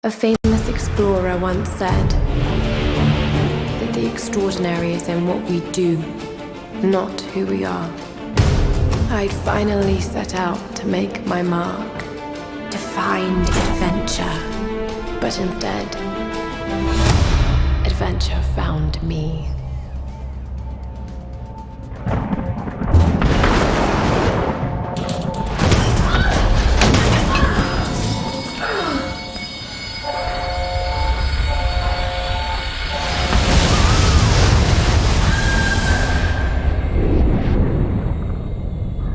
A famous explorer once said that the extraordinary is in what we do, not who we are. I'd finally set out to make my mark, to find adventure, but instead, adventure found me.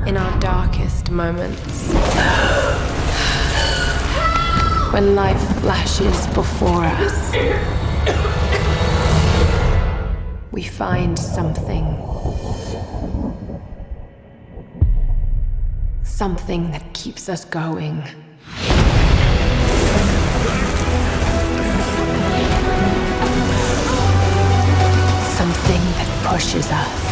In our darkest moments, when life flashes before us, we find something that keeps us going. Something that pushes us.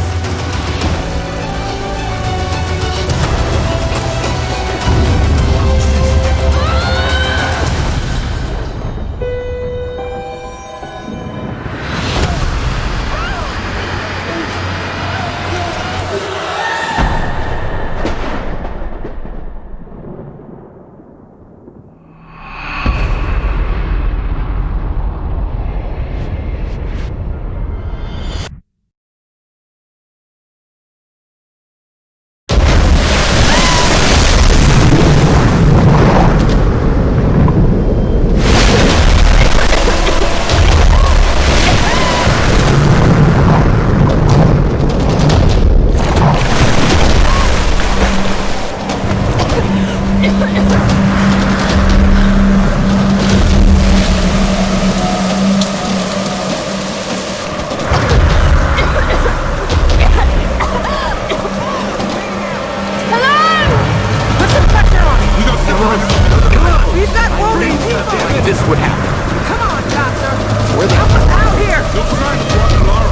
This would happen. Come on, Doctor! Where the Help us out here! No sign of Dr. Lara.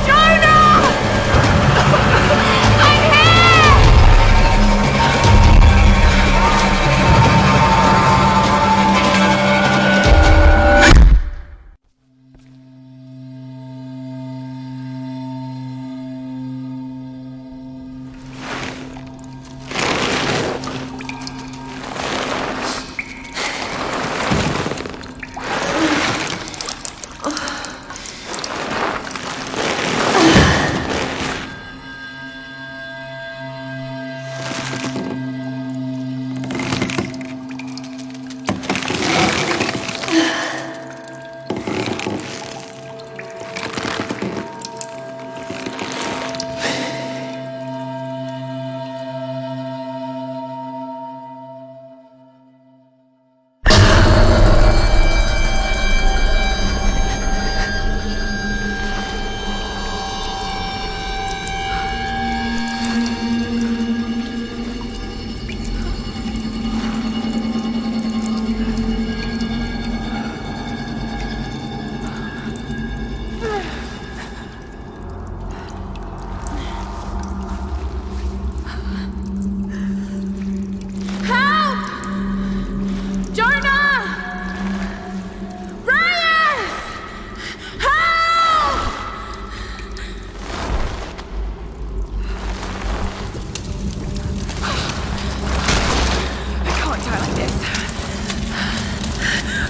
Jonah! I'm here!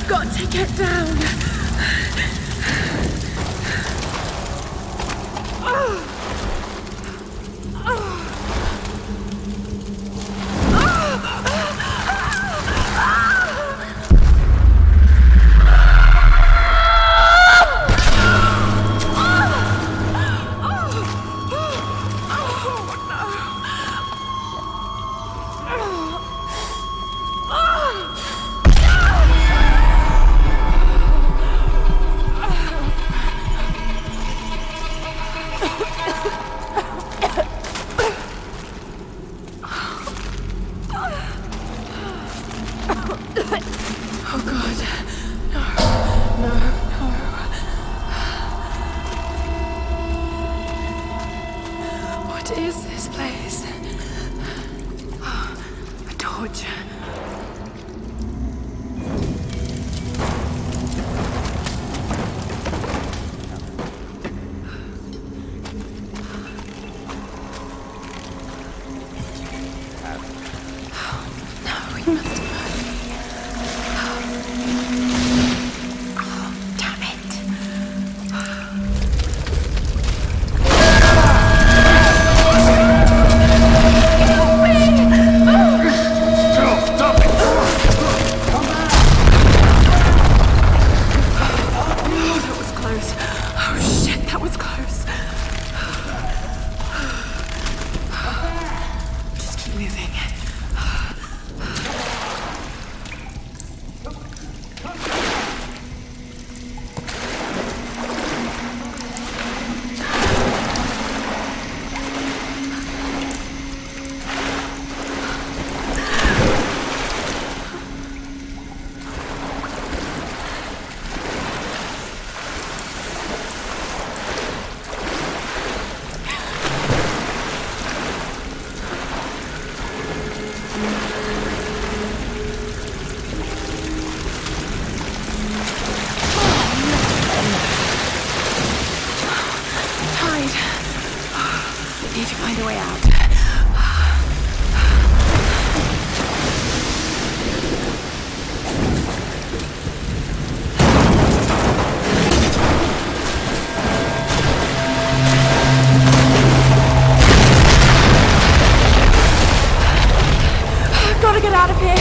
Got to get down. Oh God, no. What is this place? A torch. moving. Need to find a way out. Gotta get out of here.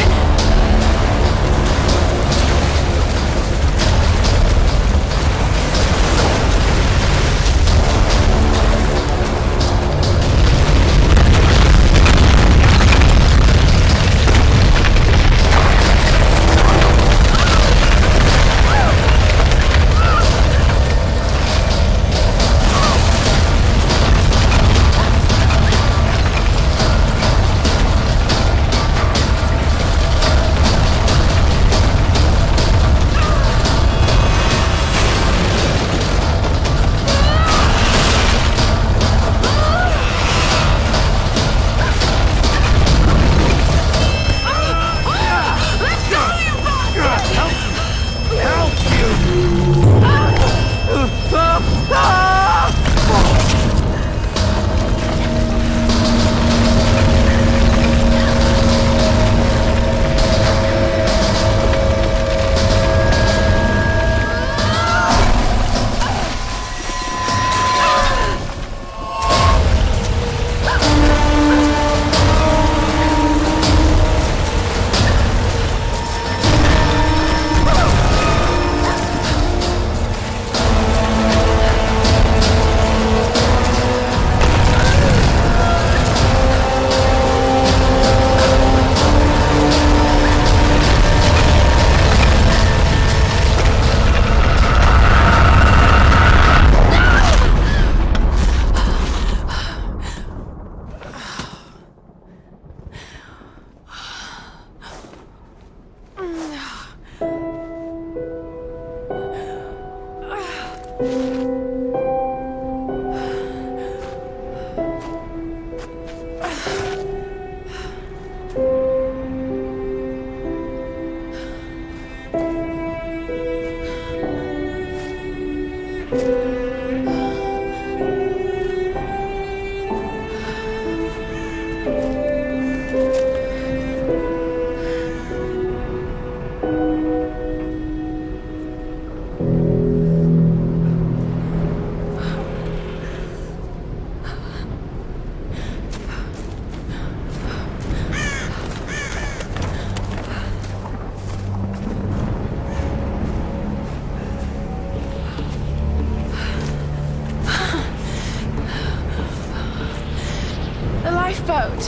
Lifeboat.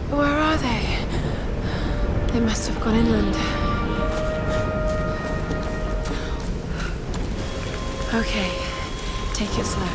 Where are they? They must have gone inland. Okay, take it slow.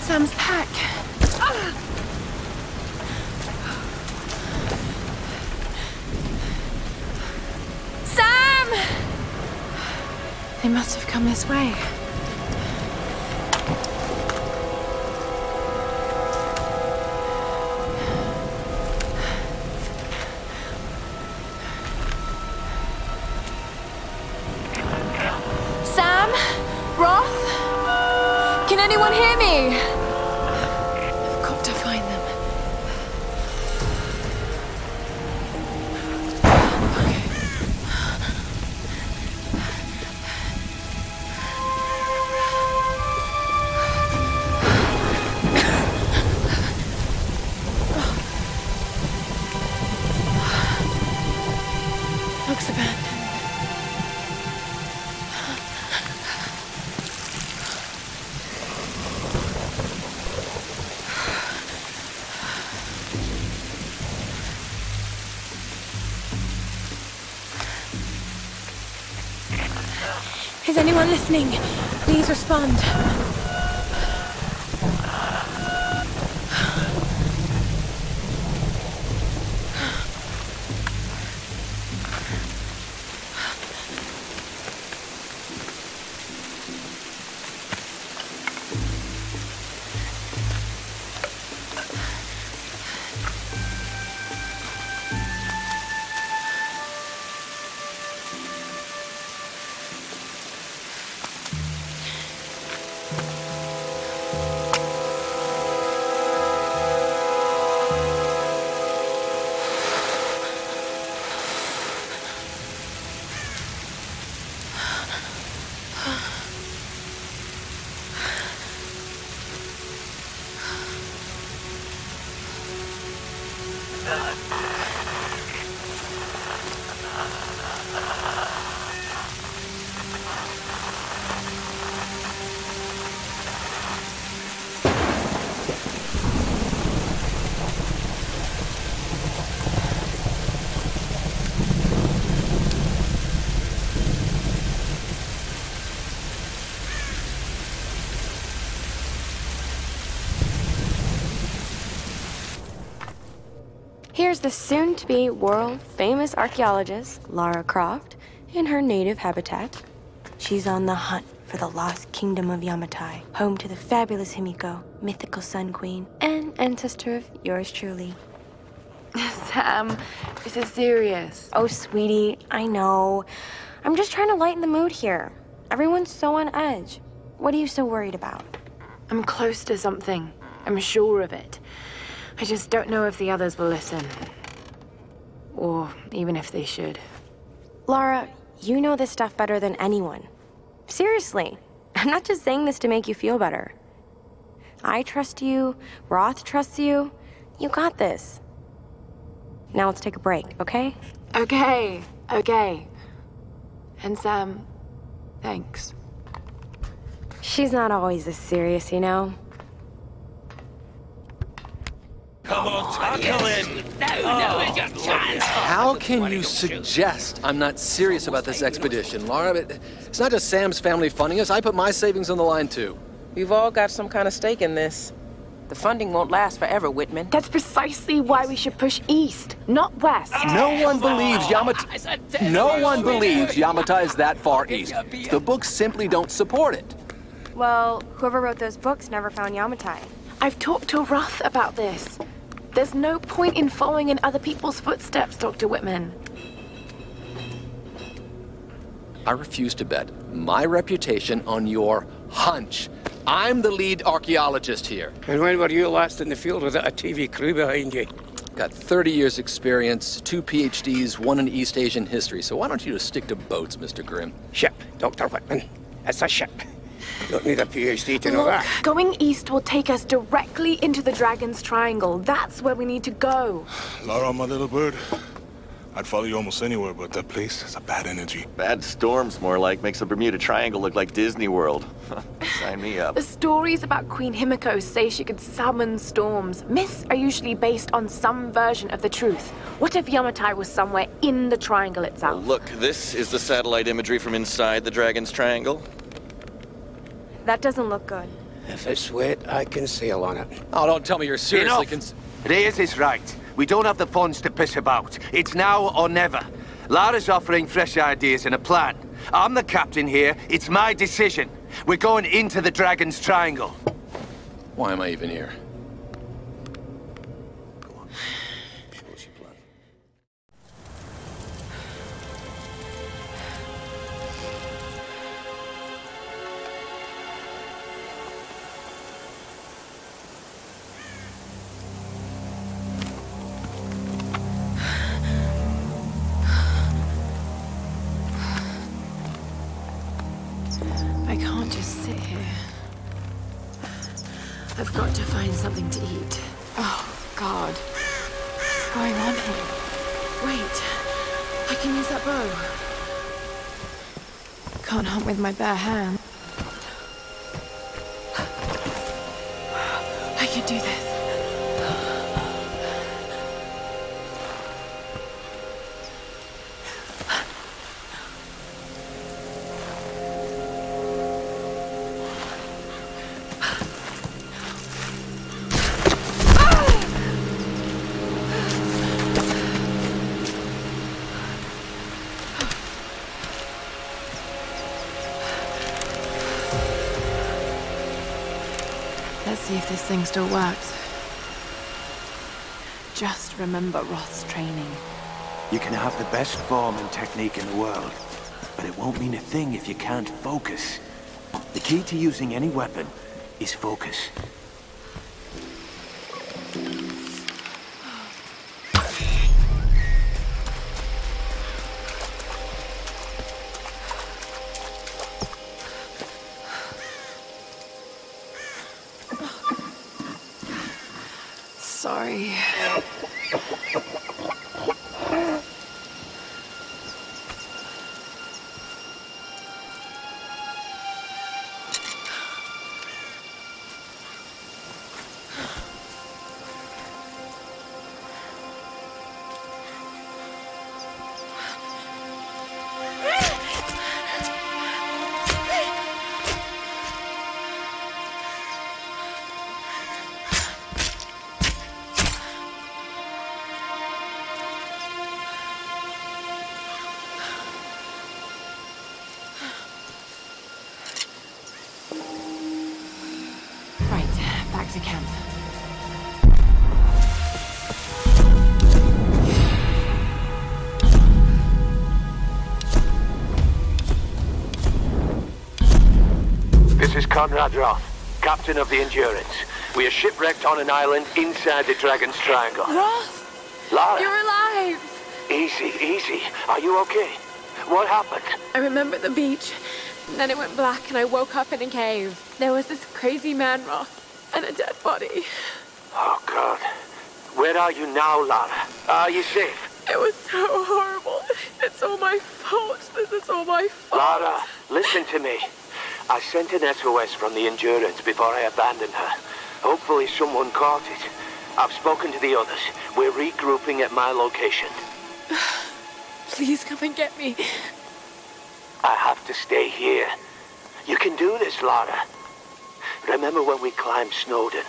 Sam's pack. Sam! They must have come this way. Sam? Roth? Can anyone hear me? I've got to find them. Looks abandoned. Is anyone listening? Please respond. Here's the soon-to-be world-famous archaeologist, Lara Croft, in her native habitat. She's on the hunt for the lost kingdom of Yamatai, home to the fabulous Himiko, mythical Sun Queen, and ancestor of yours truly. Sam, this is serious. Oh, sweetie, I know. I'm just trying to lighten the mood here. Everyone's so on edge. What are you so worried about? I'm close to something. I'm sure of it. I just don't know if the others will listen. Or even if they should. Lara, you know this stuff better than anyone. Seriously, I'm not just saying this to make you feel better. I trust you, Roth trusts you. You got this. Now let's take a break, okay? Okay. And Sam, thanks. She's not always this serious, you know? Come on, tackle in! No, it's your chance! How can you suggest I'm not serious about this expedition, Laura? It's not just Sam's family funding us. I put my savings on the line, too. We've all got some kind of stake in this. The funding won't last forever, Whitman. That's precisely why we should push east, not west. No one believes Yamatai is that far east. The books simply don't support it. Well, whoever wrote those books never found Yamatai. I've talked to Roth about this. There's no point in following in other people's footsteps, Dr. Whitman. I refuse to bet my reputation on your hunch. I'm the lead archaeologist here. And when were you last in the field without a TV crew behind you? Got 30 years experience, 2 PhDs, 1 in East Asian history. So why don't you just stick to boats, Mr. Grimm? Ship, Dr. Whitman. It's a ship. Don't need a PhD to know that. Going east will take us directly into the Dragon's Triangle. That's where we need to go. Lara, my little bird. I'd follow you almost anywhere, but that place has a bad energy. Bad storms, more like. Makes the Bermuda Triangle look like Disney World. Sign me up. The stories about Queen Himiko say she could summon storms. Myths are usually based on some version of the truth. What if Yamatai was somewhere in the triangle itself? Well, look, this is the satellite imagery from inside the Dragon's Triangle. That doesn't look good. If it's wet, I can sail on it. Oh, don't tell me you're seriously Enough. Reyes is right. We don't have the funds to piss about. It's now or never. Lara's offering fresh ideas and a plan. I'm the captain here. It's my decision. We're going into the Dragon's Triangle. Why am I even here? I can't just sit here. I've got to find something to eat. Oh, God. What's going on here? Wait. I can use that bow. Can't hunt with my bare hand. I can do this. Let's see if this thing still works. Just remember Roth's training. You can have the best form and technique in the world, but it won't mean a thing if you can't focus. The key to using any weapon is focus. Sorry. Back to camp. This is Conrad Roth, captain of the Endurance. We are shipwrecked on an island inside the Dragon's Triangle. Roth! Lara! You're alive! Easy, easy. Are you okay? What happened? I remember the beach. Then it went black and I woke up in a cave. There was this crazy man, Roth, and a dead body. Oh, God. Where are you now, Lara? Are you safe? It was so horrible. It's all my fault. This is all my fault. Lara, listen to me. I sent an SOS from the Endurance before I abandoned her. Hopefully someone caught it. I've spoken to the others. We're regrouping at my location. Please come and get me. I have to stay here. You can do this, Lara. Remember when we climbed Snowden?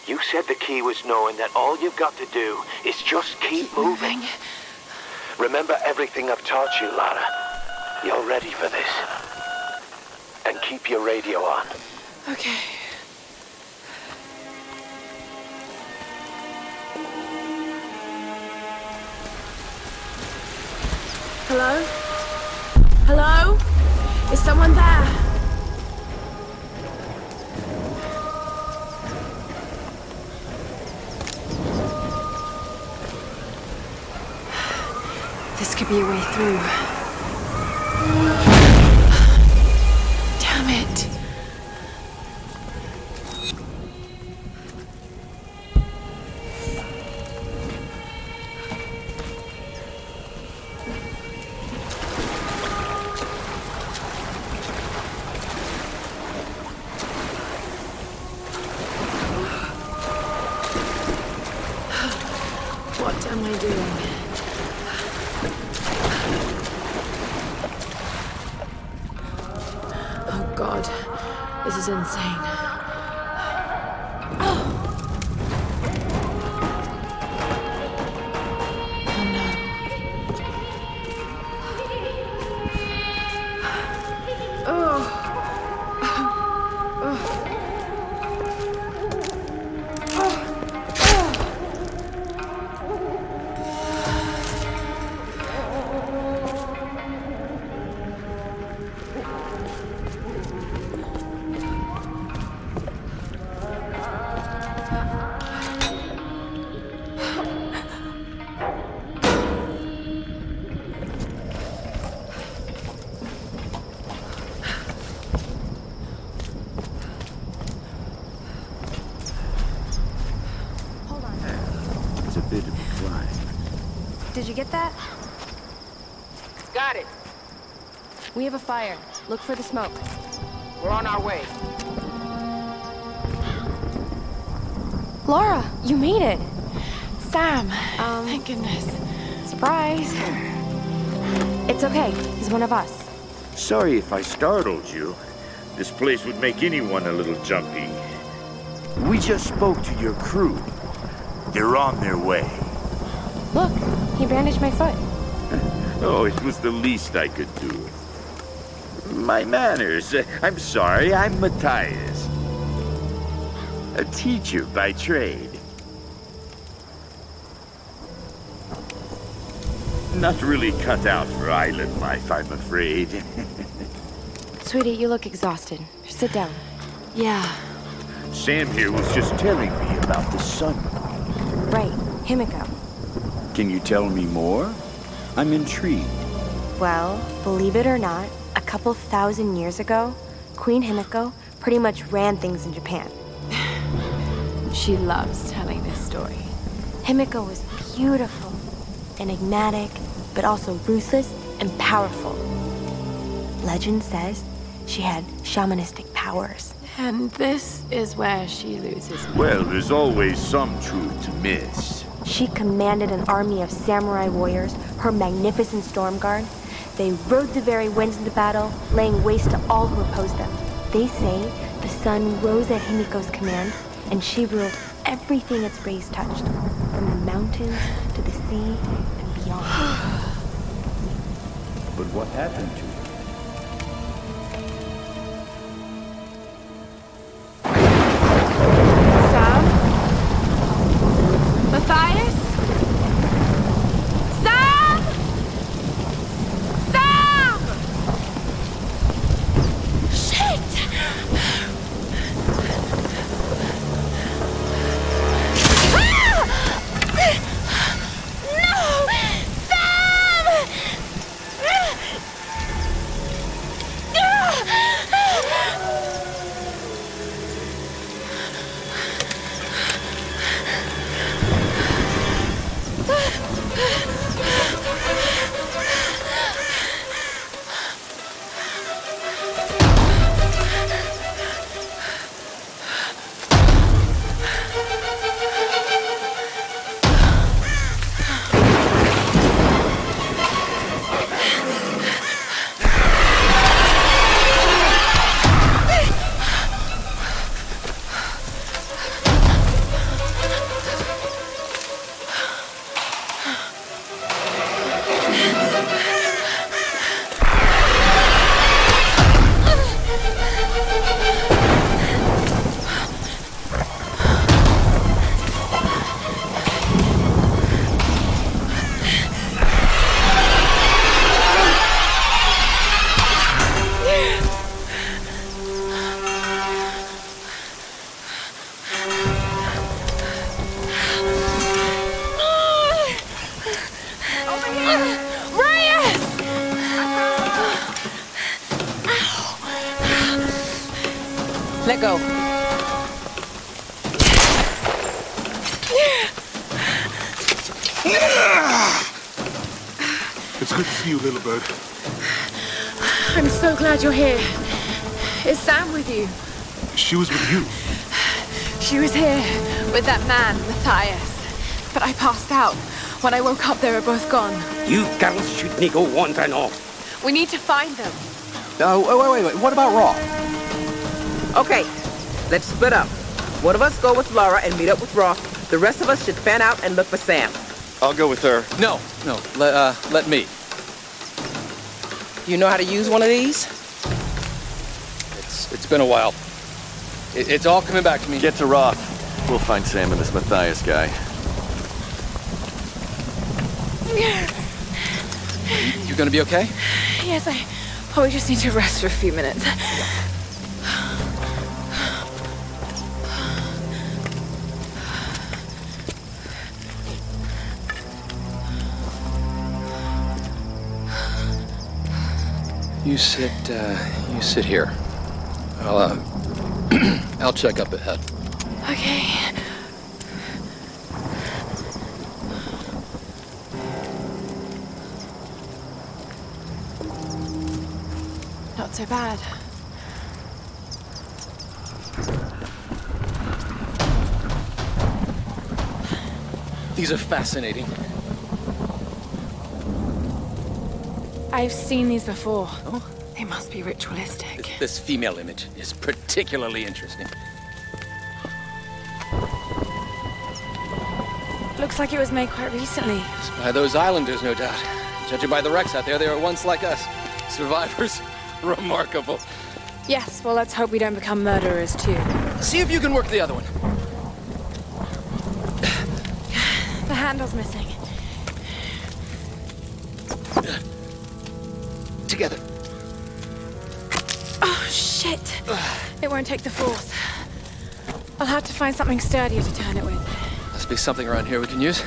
You said the key was knowing that all you've got to do is just keep moving. Remember everything I've taught you, Lara. You're ready for this. And keep your radio on. Okay. Hello? Hello? Is someone there? This could be a way through. Damn it. What am I doing? Oh God, this is insane. Did you get that? Got it. We have a fire. Look for the smoke. We're on our way. Laura, you made it. Sam, thank goodness. Surprise. It's okay. He's one of us. Sorry if I startled you. This place would make anyone a little jumpy. We just spoke to your crew. They're on their way. Look, he bandaged my foot. Oh, it was the least I could do. My manners. I'm sorry, I'm Matthias. A teacher by trade. Not really cut out for island life, I'm afraid. Sweetie, you look exhausted. Sit down. Yeah. Sam here was just telling me about the sun. Right, Himiko. Can you tell me more? I'm intrigued. Well, believe it or not, a couple thousand years ago, Queen Himiko pretty much ran things in Japan. She loves telling this story. Himiko was beautiful, enigmatic, but also ruthless and powerful. Legend says she had shamanistic powers. And this is where she loses me. Well, there's always some truth to miss. She commanded an army of samurai warriors, her magnificent storm guard. They rode the very winds into battle, laying waste to all who opposed them. They say the sun rose at Himiko's command, and she ruled everything its rays touched, from the mountains to the sea and beyond. But what happened to her? Sam? Matthias? Sam! Sam! Shit! No! Sam! Let go. It's good to see you, little bird. I'm so glad you're here. Is Sam with you? She was with you. She was here with that man, Matthias. But I passed out. When I woke up, they were both gone. You girls shouldn't go wandering off. We need to find them. Wait. What about Raw? Okay, let's split up. One of us go with Laura and meet up with Roth. The rest of us should fan out and look for Sam. I'll go with her. No. Let me. You know how to use one of these? It's been a while. It's all coming back to me. Get to Roth. We'll find Sam and this Matthias guy. You gonna be okay? Yes, I probably just need to rest for a few minutes. You sit here. I'll check up ahead. Okay. not so bad. These are fascinating. I've seen these before. Oh? They must be ritualistic. This female image is particularly interesting. Looks like it was made quite recently. It's by those islanders, no doubt. Judging by the wrecks out there, they were once like us. Survivors. Remarkable. Yes, well, let's hope we don't become murderers, too. See if you can work the other one. The handle's missing. Together. Oh, shit. It won't take the force. I'll have to find something sturdier to turn it with. Must be something around here we can use.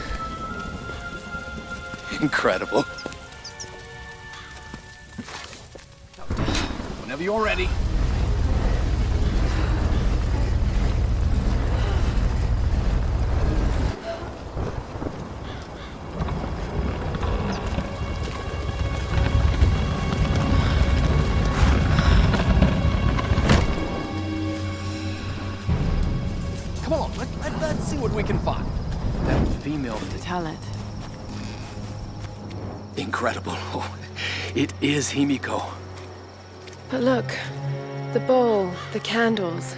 Incredible. Whenever you're ready. Come on, let's see what we can find. That female To tell it. Incredible. Oh, it is Himiko. But look, the bowl, the candles.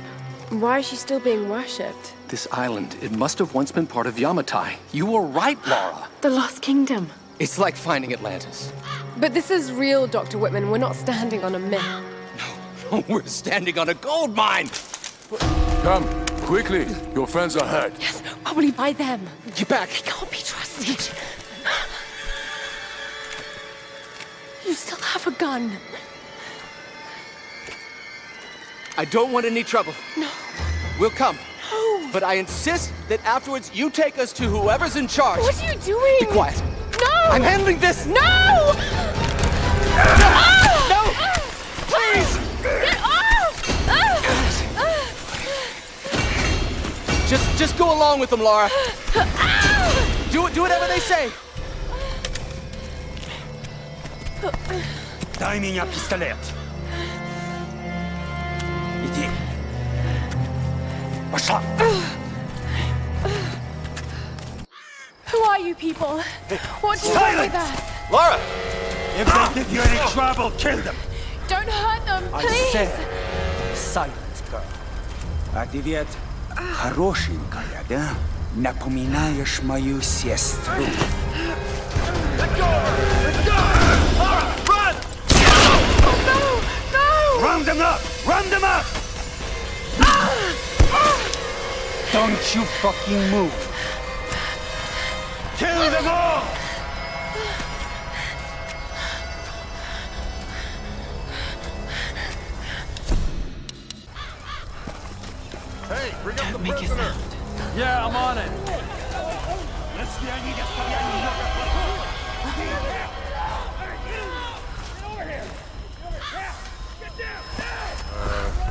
Why is she still being worshipped? This island, it must have once been part of Yamatai. You were right, Laura. The Lost Kingdom. It's like finding Atlantis. But this is real, Dr. Whitman. We're not standing on a myth. No, we're standing on a gold mine. Come, quickly. Your friends are hurt. Yes, probably by them. Get back. They can't be trusted. You still have a gun. I don't want any trouble. No. We'll come. No. But I insist that afterwards you take us to whoever's in charge. What are you doing? Be quiet. No! I'm handling this. No! No! Please! Get off! Just go along with them, Laura. Do whatever they say. Дай меня пистолет. Иди. Пошла. Who are you people? What do you want with us? Laura! If they give you any trouble, kill them. Don't hurt them, I please! said, silence, girl. А ты ведь хорошенькая, да? Напоминаешь мою сестру. Let go! Let go! Laura, run! Oh, no! No! Round them up! Round them up! Don't you fucking move! Kill them all! Hey, bring up the Make a prisoner. sound. Yeah, I'm on it.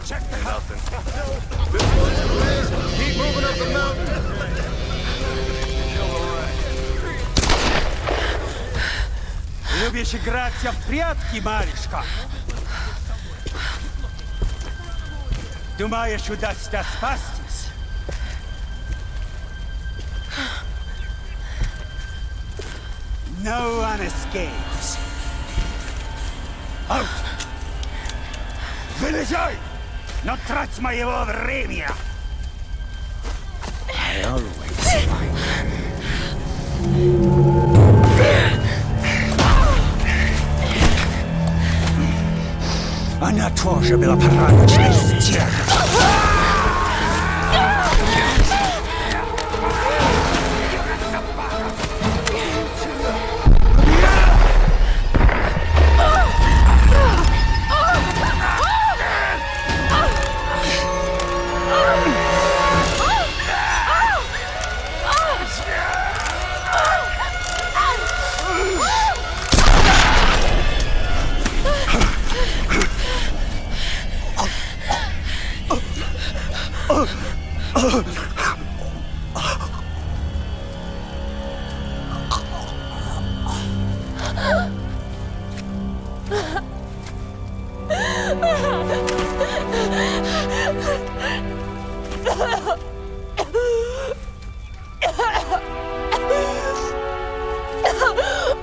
Check the house. Keep moving up the mountain. Любишь играться в прятки, малышка? Думаешь, удастся спастись? No one escapes. Out! Вылезай! Но трать моего времени! I always find Она тоже была порядочной стервой.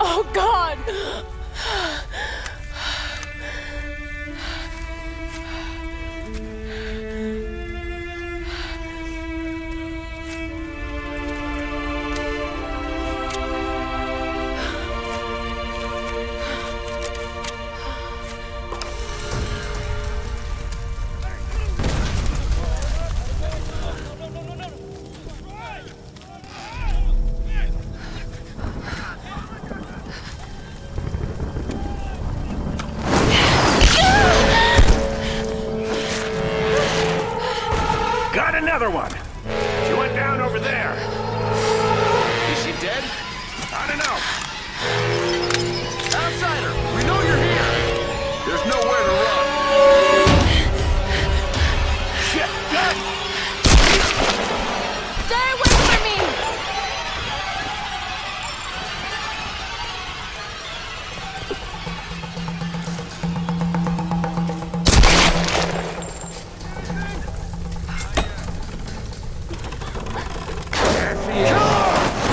Oh, God! Got another one! She went down over there. Is she dead? I don't know. Outsider, we know you're here. There's nowhere to run. Shit! God! Stay away from me!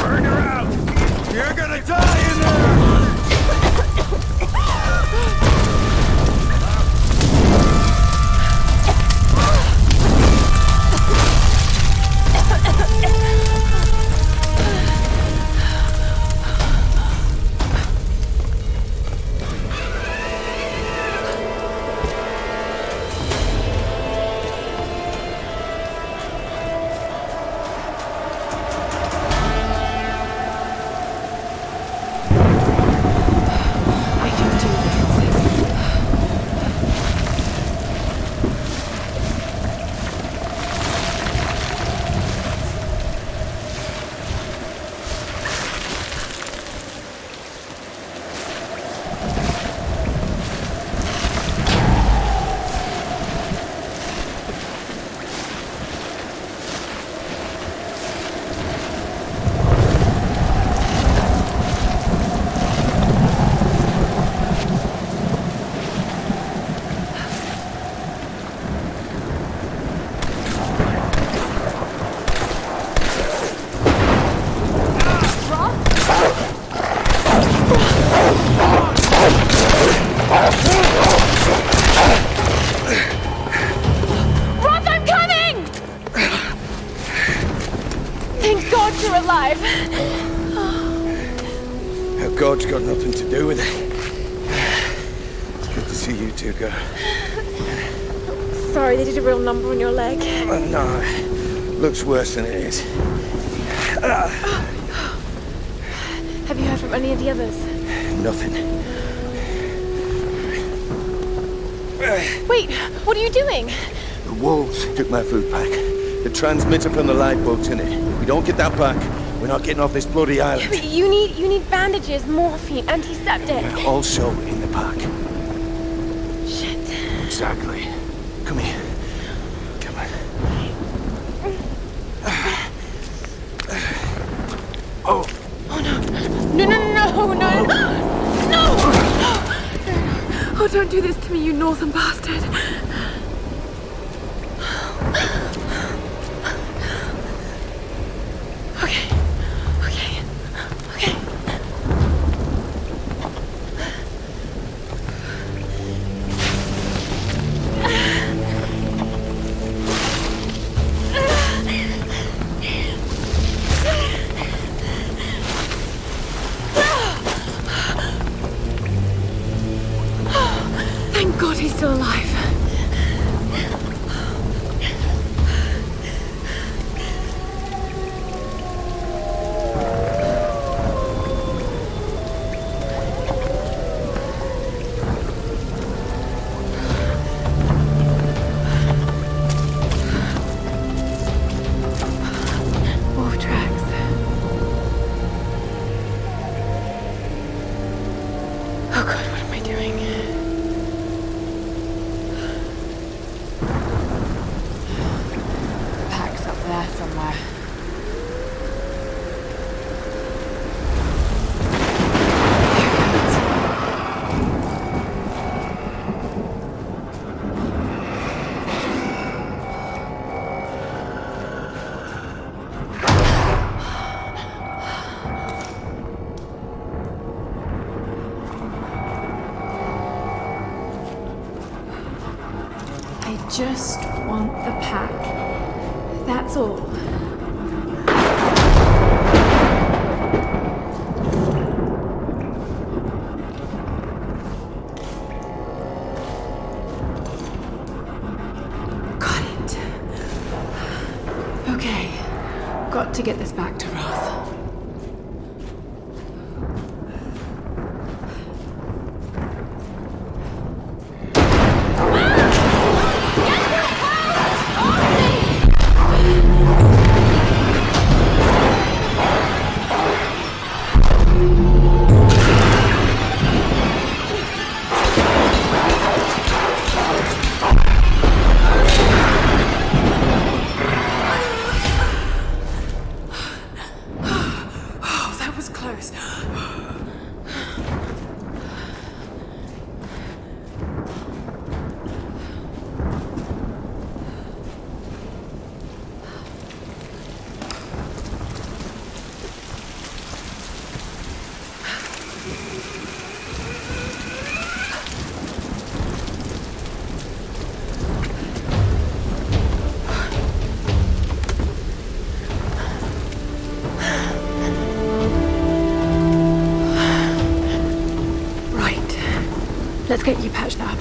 Burn her out! You're gonna die in there! Roth, I'm coming! Thank God you're alive. God's got nothing to do with it. It's good to see you two, girl. Sorry, they did a real number on your leg. No, looks worse than it is. Have you heard from any of the others? Nothing. Wait, what are you doing? The wolves took my food pack. The transmitter from the lifeboat's in it. If we don't get that back, we're not getting off this bloody island. But you need bandages, morphine, antiseptic. Also in the pack. Shit. Exactly. Come here. Come on. Oh. Oh no. No! Oh, don't do this to me, you northern bastard. Okay. Thank God he's still alive. Wolf tracks. Oh God, what am I doing? Pack's up there somewhere. just want the pack. That's all. Got it. Okay. Got to get this back to Roth. Let's get you patched up.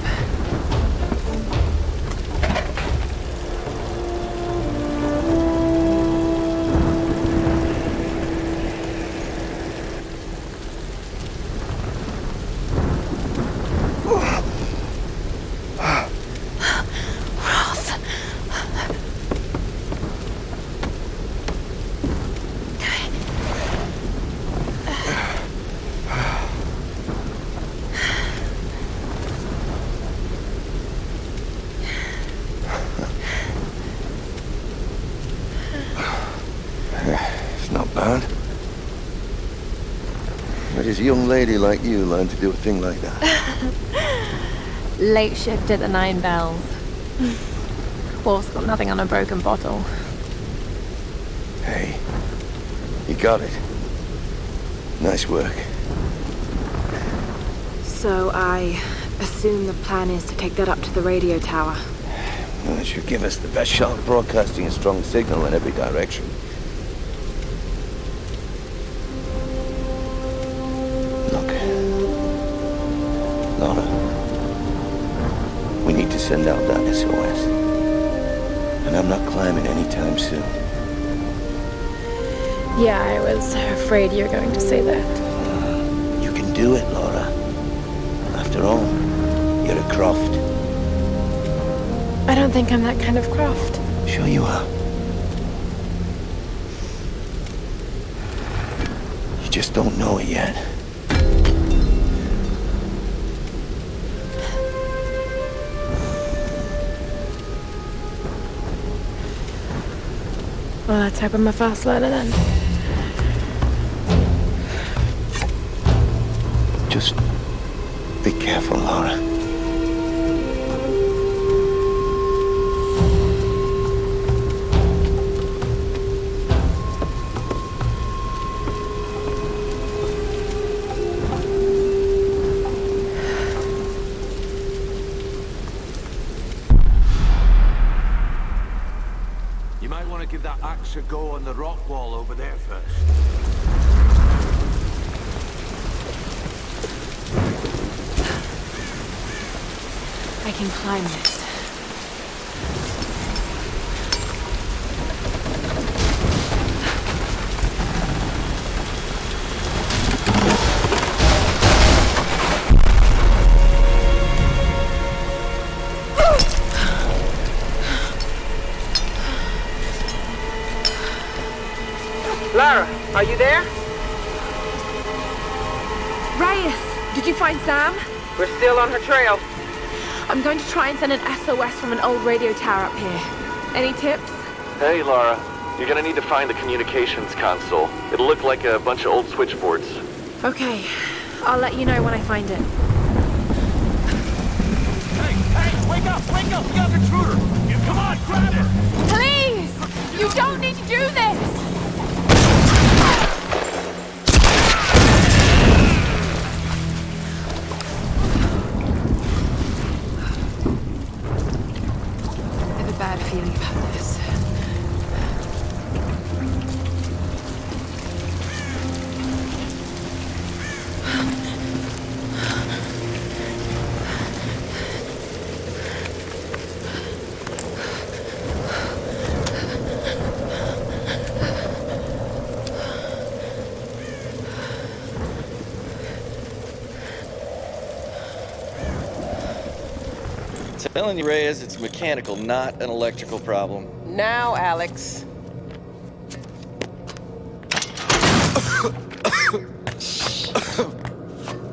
Where does a young lady like you learn to do a thing like that? Late shift at the 9 Bells. Wolf's got nothing on a broken bottle. Hey, you got it. Nice work. So I assume the plan is to take that up to the radio tower. Well, it should give us the best shot of broadcasting a strong signal in every direction. Laura, we need to send out that SOS. And I'm not climbing anytime soon. Yeah, I was afraid you were going to say that. You can do it, Laura. After all, you're a Croft. I don't think I'm that kind of Croft. Sure you are. You just don't know it yet. Well, let's hope I'm a fast learner then. Just be careful, Laura. You might want to give that axe a go on the rock wall over there first. I can climb this. Lara, are you there? Reyes, did you find Sam? We're still on her trail. I'm going to try and send an SOS from an old radio tower up here. Any tips? Hey, Laura. You're gonna need to find the communications console. It'll look like a bunch of old switchboards. Okay, I'll let you know when I find it. Hey, wake up, we got an intruder. You come on, grab it. Please! You don't need to do this! feeling about this. Telling you, Reyes, it's mechanical, not an electrical problem. Now, Alex.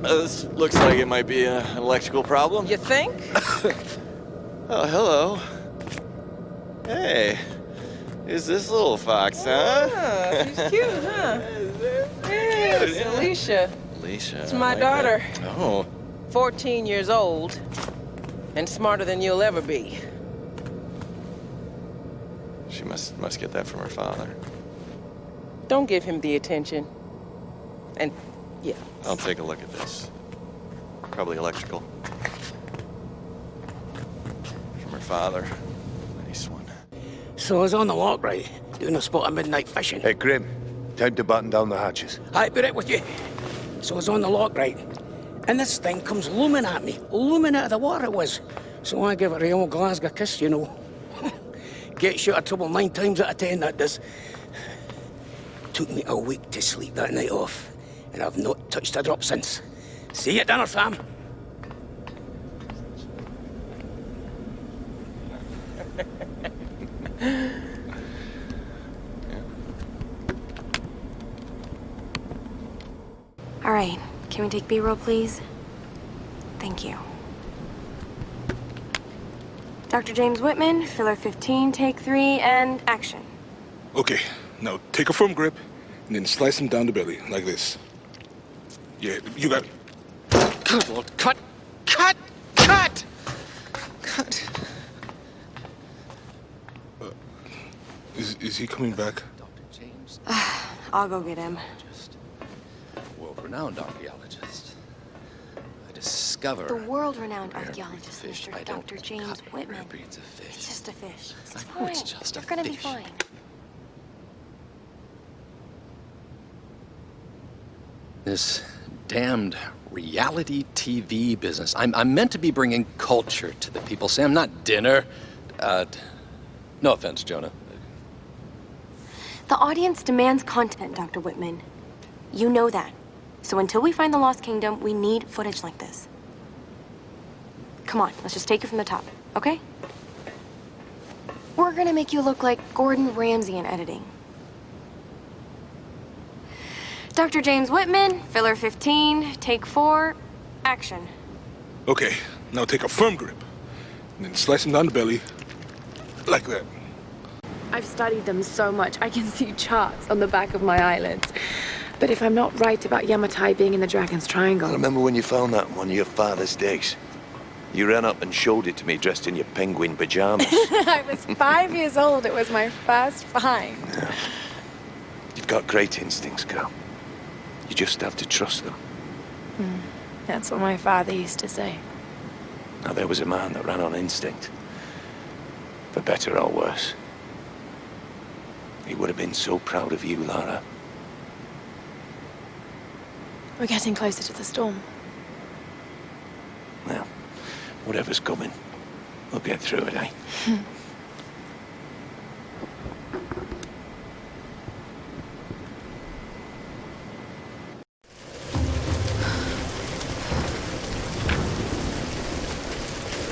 This looks like it might be an electrical problem. You think? Oh, hello. Hey, who's this little fox, huh? Ah, she's cute, huh? Yeah, it's Alicia. Alicia. It's my I like daughter. that. Oh. 14 years old. And smarter than you'll ever be. She must get that from her father. Don't give him the attention. And, yeah. I'll take a look at this. Probably electrical. From her father. Nice one. So I was on the lock, right? Doing a spot of midnight fishing. Hey, Grim. Time to button down the hatches. I'll be right with you. So I was on the lock, right? And this thing comes looming at me. Looming out of the water it was. So I give it a old Glasgow kiss, you know. Gets you out of trouble 9 times out of 10, that does. Took me a week to sleep that night off. And I've not touched a drop since. See you at dinner, fam. All right, can we take B-roll, please? Thank you. Dr. James Whitman, filler 15, take 3, and action. Okay, now take a firm grip and then slice him down the belly, like this. Yeah, you got it. Good Lord, cut! Cut! Cut! Cut! Is he coming back? Dr. James. I'll go get him. World-renowned archaeologist. I discover... The world-renowned archaeologist, fish. Mr. Dr. James Whitman. Breeds of fish. It's just a fish. It's I fine. know it's just You're a gonna be fish. fine. This damned reality TV business. I'm meant to be bringing culture to the people, Sam, not dinner. No offense, Jonah. The audience demands content, Dr. Whitman. You know that. So until we find the Lost Kingdom, we need footage like this. Come on, let's just take it from the top, okay? We're gonna make you look like Gordon Ramsay in editing. Dr. James Whitman, filler 15, take 4, action. Okay, now take a firm grip and then slice him down the belly, like that. I've studied them so much, I can see charts on the back of my eyelids. But if I'm not right about Yamatai being in the Dragon's Triangle... I remember when you found that in one of your father's digs. You ran up and showed it to me dressed in your penguin pajamas. I was 5 years old. It was my first find. Yeah. You've got great instincts, girl. You just have to trust them. That's what my father used to say. Now, there was a man that ran on instinct. For better or worse. He would have been so proud of you, Lara. We're getting closer to the storm. Well, whatever's coming, we'll get through it, eh?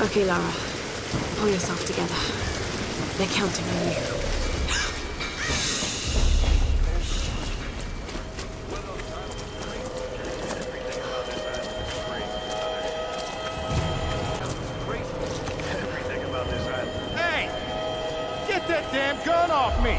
Okay, Lara. Pull yourself together. They're counting on you. Get that damn gun off me!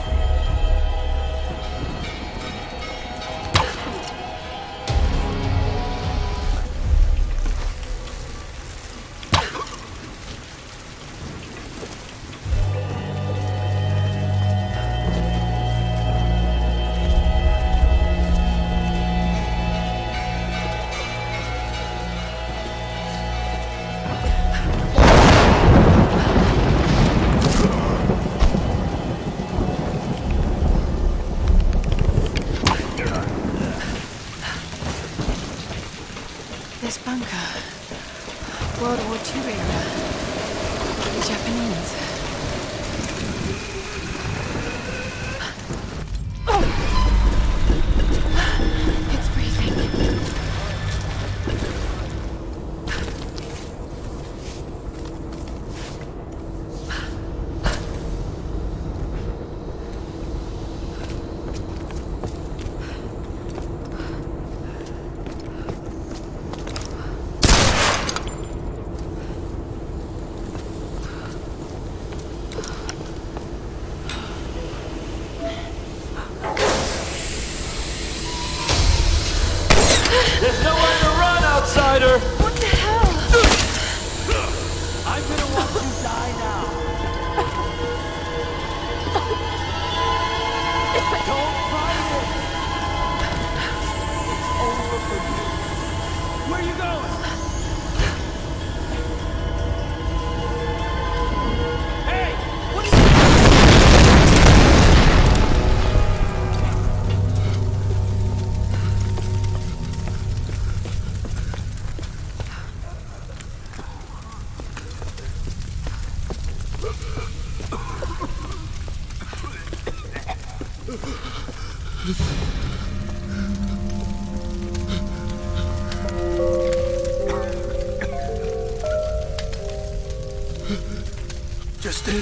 Justin,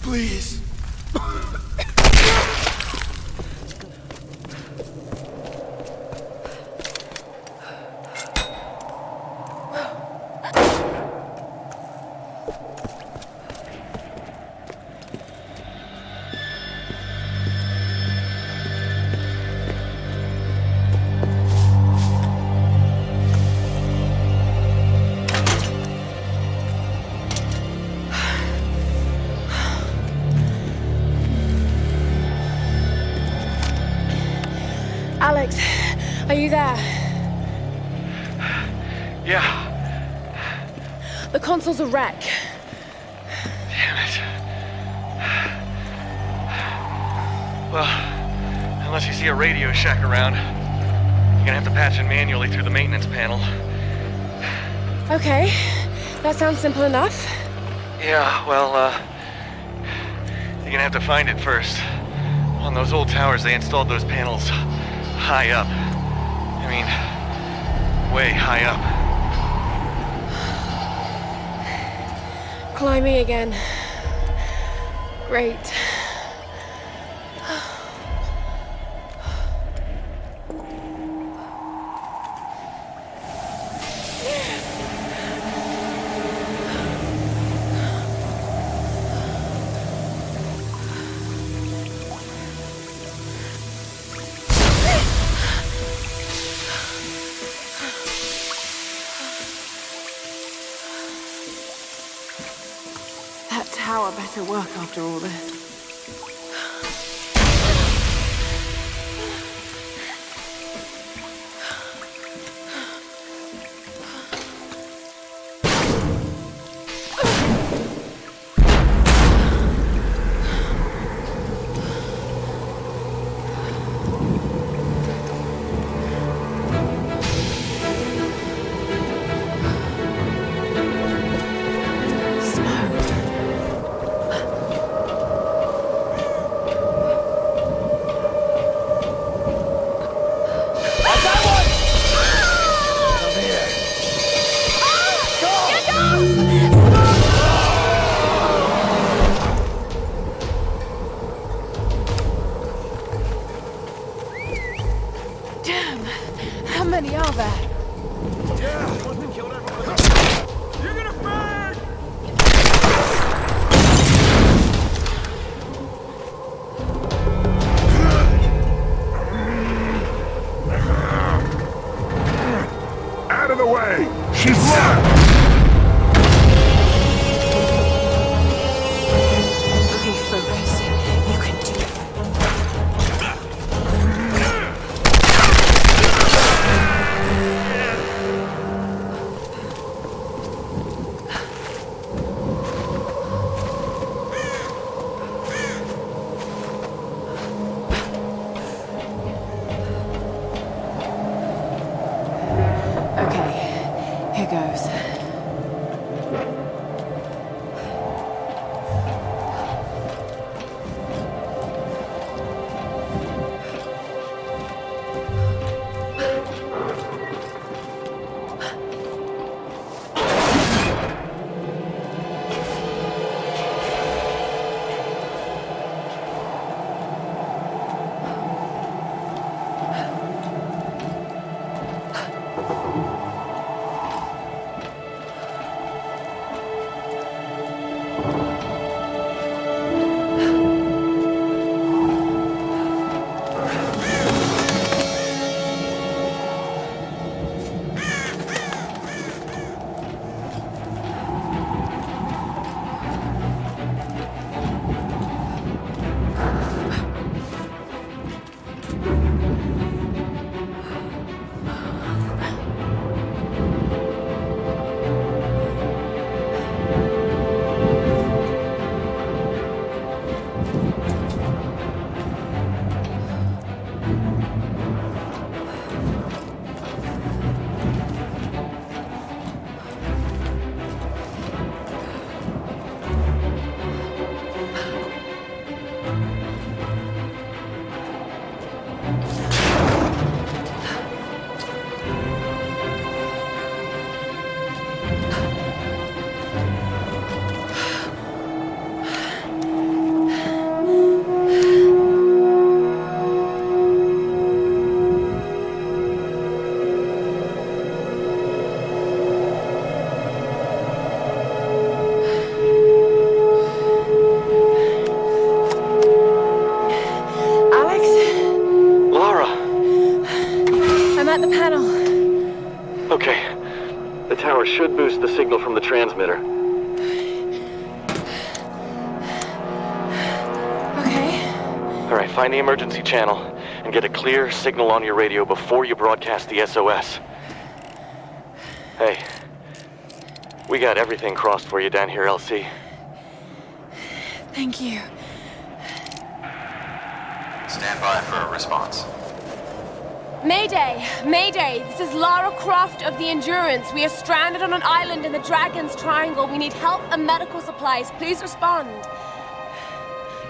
please. Alex, are you there? Yeah. The console's a wreck. Damn it. Well, unless you see a Radio Shack around, you're gonna have to patch in manually through the maintenance panel. Okay, that sounds simple enough. Yeah, well, you're gonna have to find it first. On those old towers, they installed those panels high up. I mean, way high up. Climbing again. Great. That tower better work after all this. should boost the signal from the transmitter. Okay. All right, find the emergency channel and get a clear signal on your radio before you broadcast the SOS. Hey, we got everything crossed for you down here, LC. Thank you. Stand by for a response. Mayday! Mayday! This is Lara Croft of the Endurance. We are stranded on an island in the Dragon's Triangle. We need help and medical supplies. Please respond.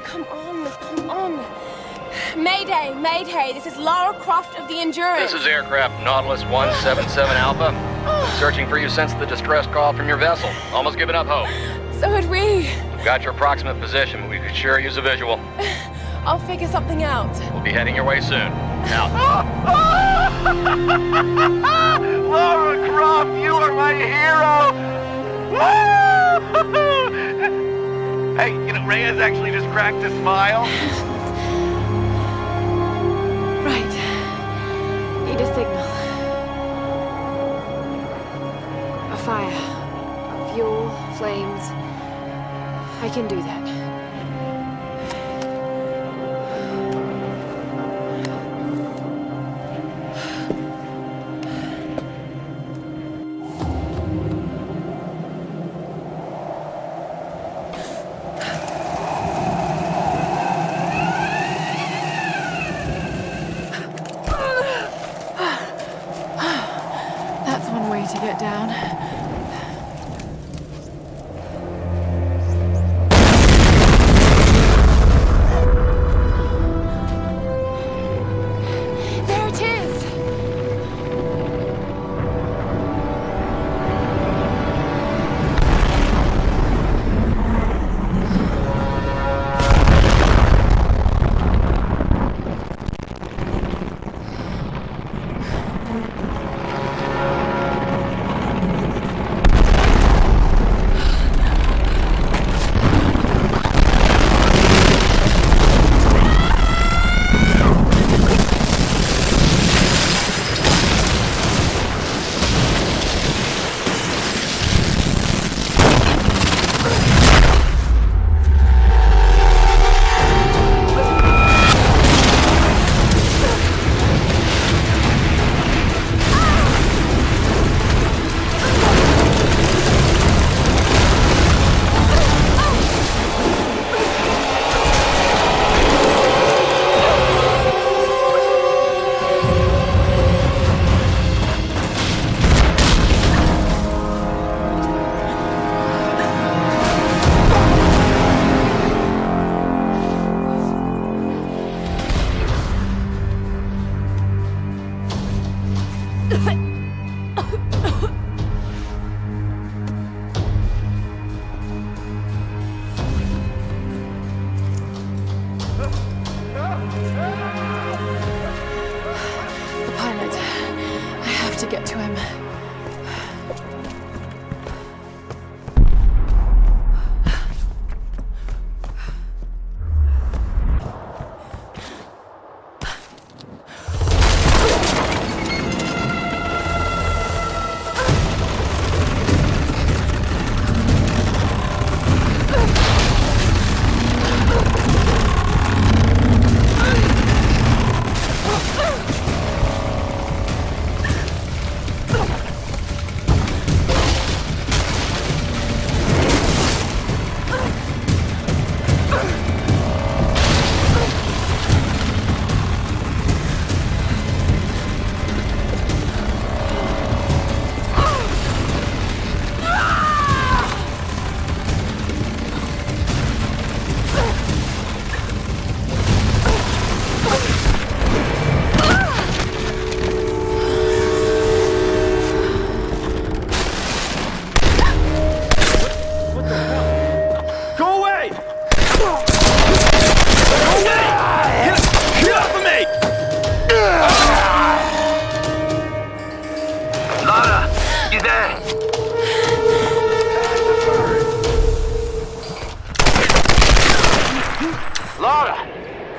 Come on, come on. Mayday! Mayday! This is Lara Croft of the Endurance. This is aircraft Nautilus 177 Alpha. Searching for you since the distress call from your vessel. Almost given up hope. So had we. We've got your approximate position. We could sure use a visual. I'll figure something out. We'll be heading your way soon. Out. Lara Croft, you are my hero! Hey, you know, Reyes actually just cracked a smile. Right. Need a signal. A fire. Fuel, flames. I can do that. That's one way to get down. There it is! The pilot. I have to get to him.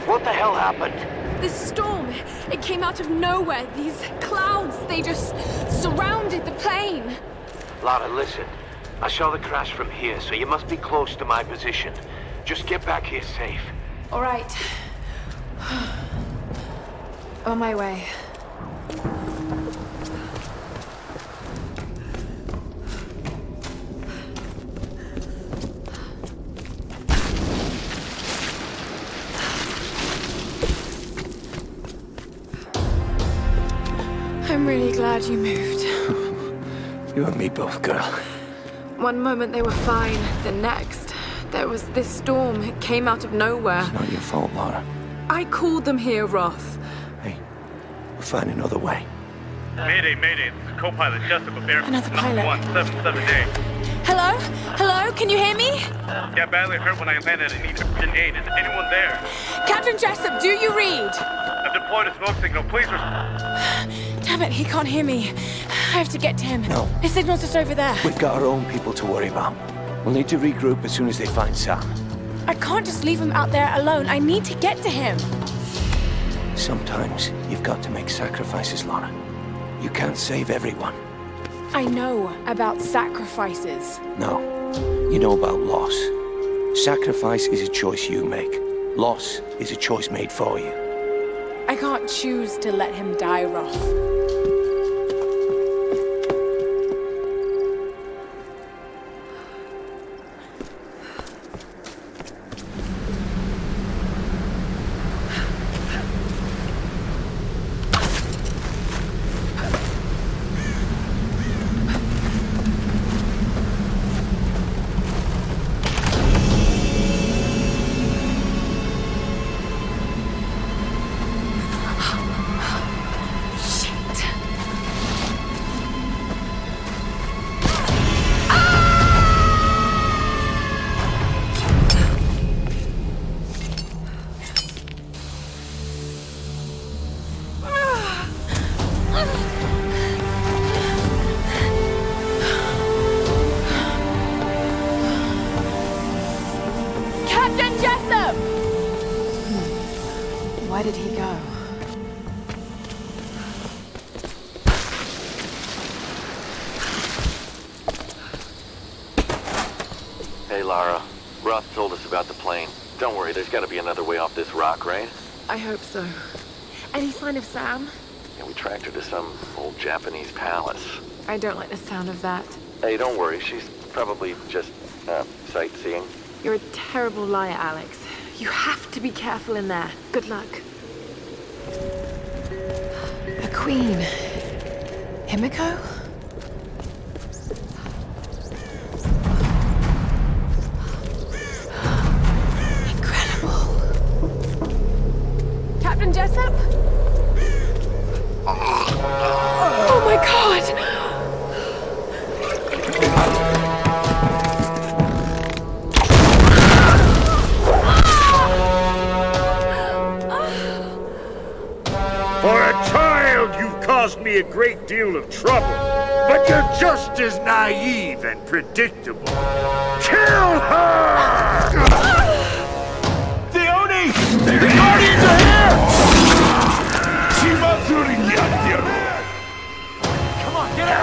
What the hell happened? This storm, it came out of nowhere. These clouds, they just surrounded the plane. Lara, listen. I saw the crash from here, so you must be close to my position. Just get back here safe. All right. On my way. I'm really glad you moved. You and me both, girl. One moment they were fine, the next, there was this storm. It came out of nowhere. It's not your fault, Lara. I called them here, Roth. Hey, we'll find another way. Mayday, mayday. This is co-pilot Jessica Bear. Another pilot. 177A. Hello? Hello? Can you hear me? Yeah, badly hurt when I landed and need urgent aid. Is anyone there? Captain Jessup, do you read? I've deployed a smoke signal. Please Damn it, he can't hear me. I have to get to him. No. His signal's just over there. We've got our own people to worry about. We'll need to regroup as soon as they find Sam. I can't just leave him out there alone. I need to get to him. Sometimes you've got to make sacrifices, Lara. You can't save everyone. I know about sacrifices. No, you know about loss. Sacrifice is a choice you make. Loss is a choice made for you. I can't choose to let him die, Roth. Where did he go? Hey, Lara. Roth told us about the plane. Don't worry, there's gotta be another way off this rock, right? I hope so. Any sign of Sam? Yeah, we tracked her to some old Japanese palace. I don't like the sound of that. Hey, don't worry, she's probably just, sightseeing. You're a terrible liar, Alex. You have to be careful in there. Good luck. A queen. Himiko? Captain Jessup? Oh my God! For a child, you've caused me a great deal of trouble, but you're just as naive and predictable. Kill her! The Guardians are here! Come on, get out!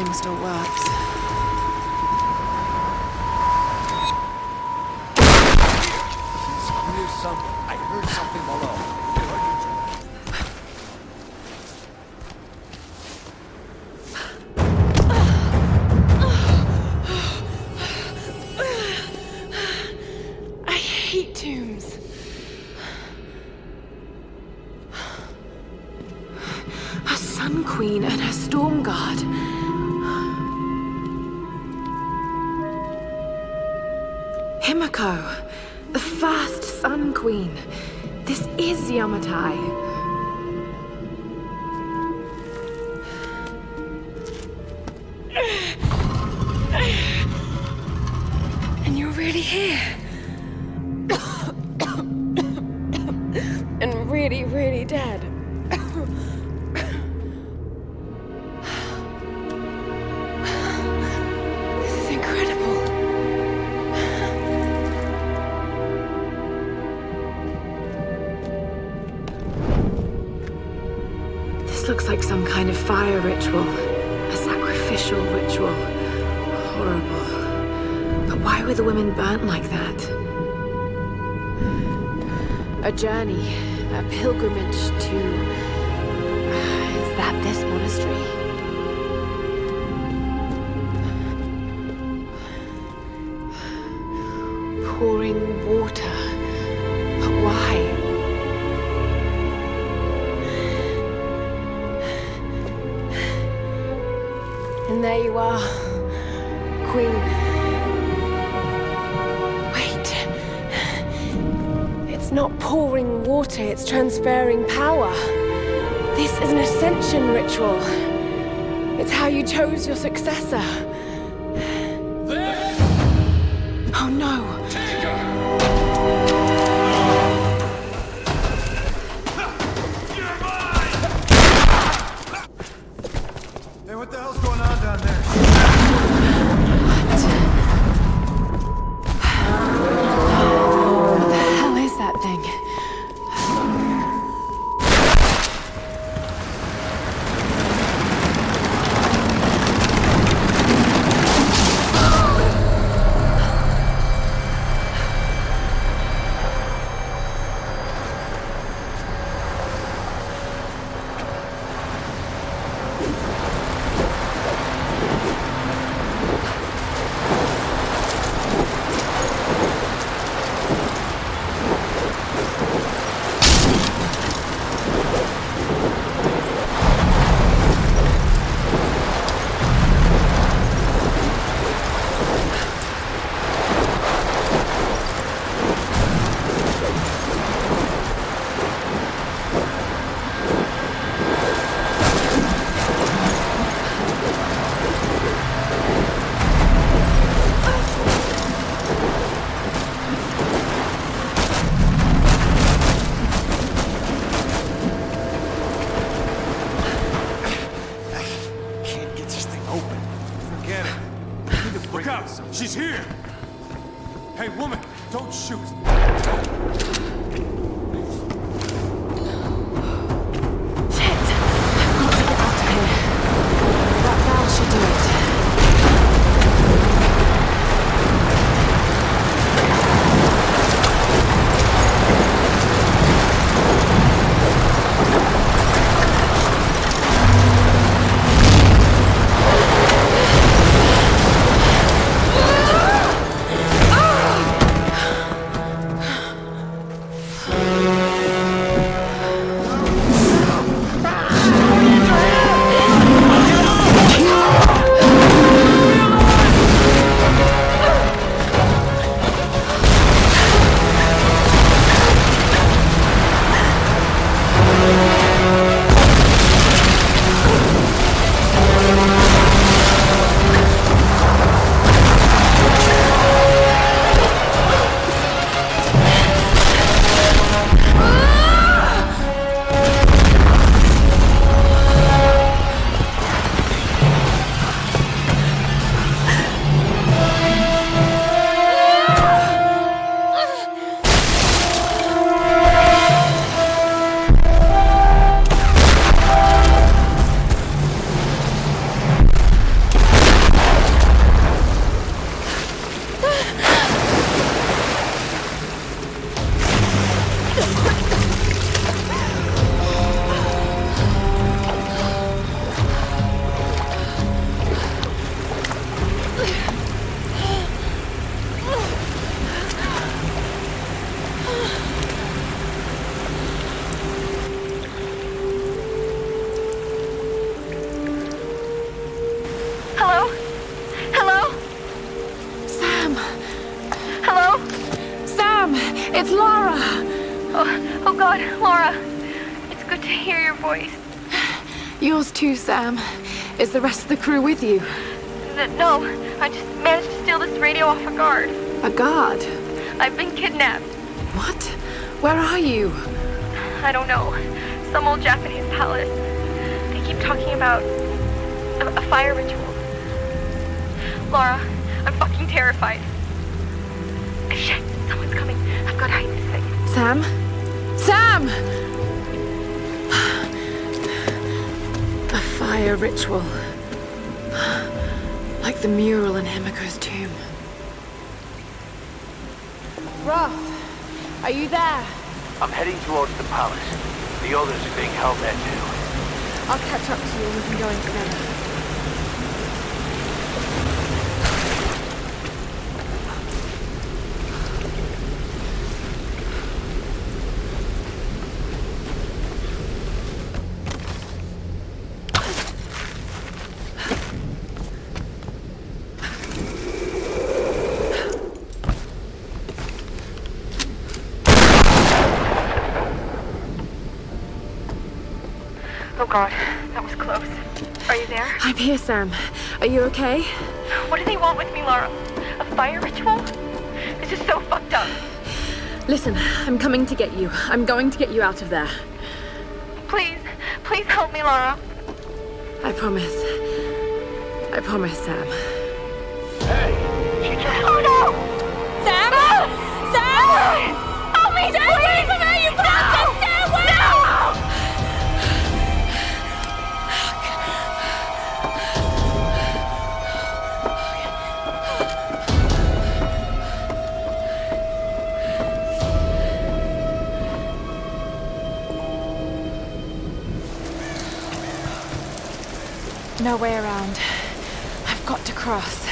thing still works. Here's something. I heard something below. I hate tombs. A Sun Queen and her Storm Guard. Himiko, the first Sun Queen. This is Yamatai. And you're really here. And really, really dead. This is incredible. This looks like some kind of fire ritual. A sacrificial ritual. Horrible. But why were the women burnt like that? A journey, a pilgrimage to... is that this monastery? Pouring water. But why? And there you are, Queen. Wait. It's not pouring water, it's transferring power. This is an ascension ritual. It's how you chose your successor. Oh no. Hey, what the hell's going on down there? What the hell is that thing? Look out! She's here! Hey, woman, don't shoot! It's Lara! Oh God, Laura. It's good to hear your voice. Yours too, Sam. Is the rest of the crew with you? No, I just managed to steal this radio off a guard. A guard? I've been kidnapped. What? Where are you? I don't know. Some old Japanese palace. They keep talking about a fire ritual. Laura, I'm fucking terrified. Shit, someone's coming. I've got to hide this thing. Sam? Sam! A fire ritual. Like the mural in Himiko's tomb. Roth, are you there? I'm heading towards the palace. The others are being held there too. I'll catch up to you and we can go in together. Oh God, that was close. Are you there? I'm here, Sam. Are you okay? What do they want with me, Laura? A fire ritual? This is so fucked up. Listen, I'm coming to get you. I'm going to get you out of there. Please, please help me, Laura. I promise. I promise, Sam. Hey, she just... Oh no! Sam! No! Sam! Help me! Stay away from her, you bastard! Stay away! No! No way around. I've got to cross.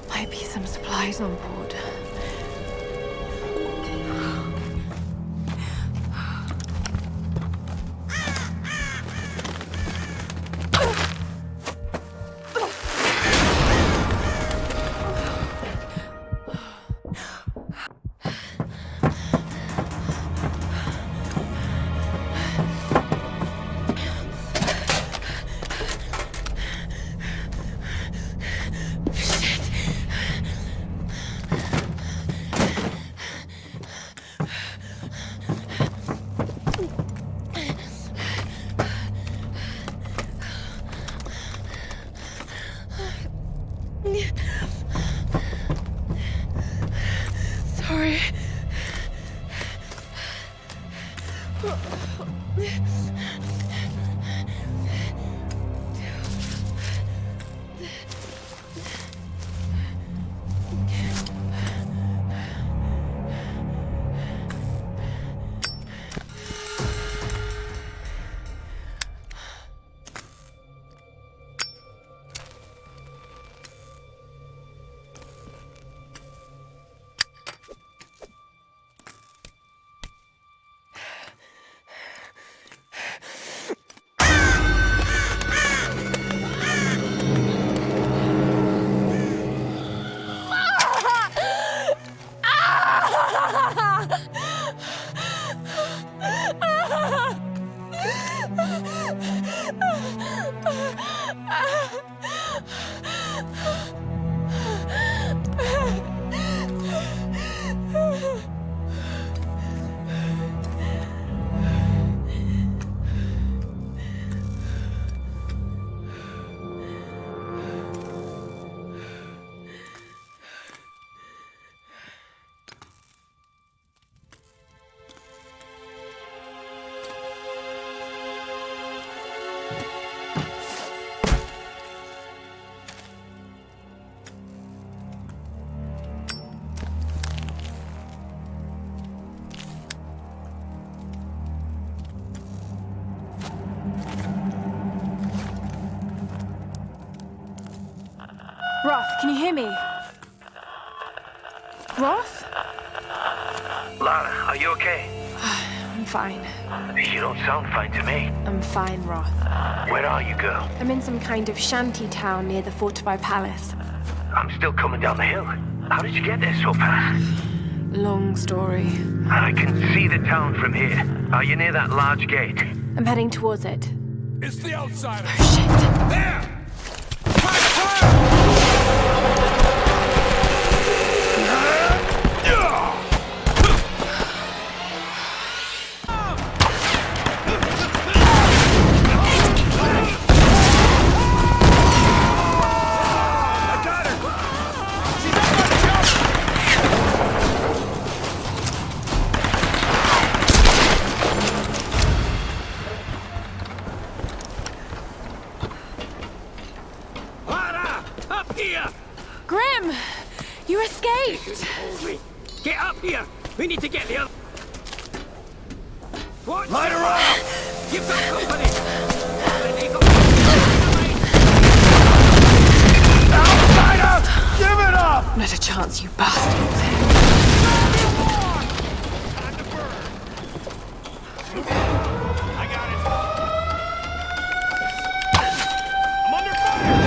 Might be some supplies on board. Roth, can you hear me? Roth? Lara, are you okay? I'm fine. You don't sound fine to me. I'm fine, Roth. Where are you, girl? I'm in some kind of shanty town near the fortified palace. I'm still coming down the hill. How did you get there so fast? Long story. I can see the town from here. Are you near that large gate? I'm heading towards it. It's the outsider. Oh, shit. There! Grim! You escaped! Hold me. Get up here! We need to get the other... What? Light her up! You've got company! Outsider! Give it up! Not a chance, you bastards. I got it. I'm under fire!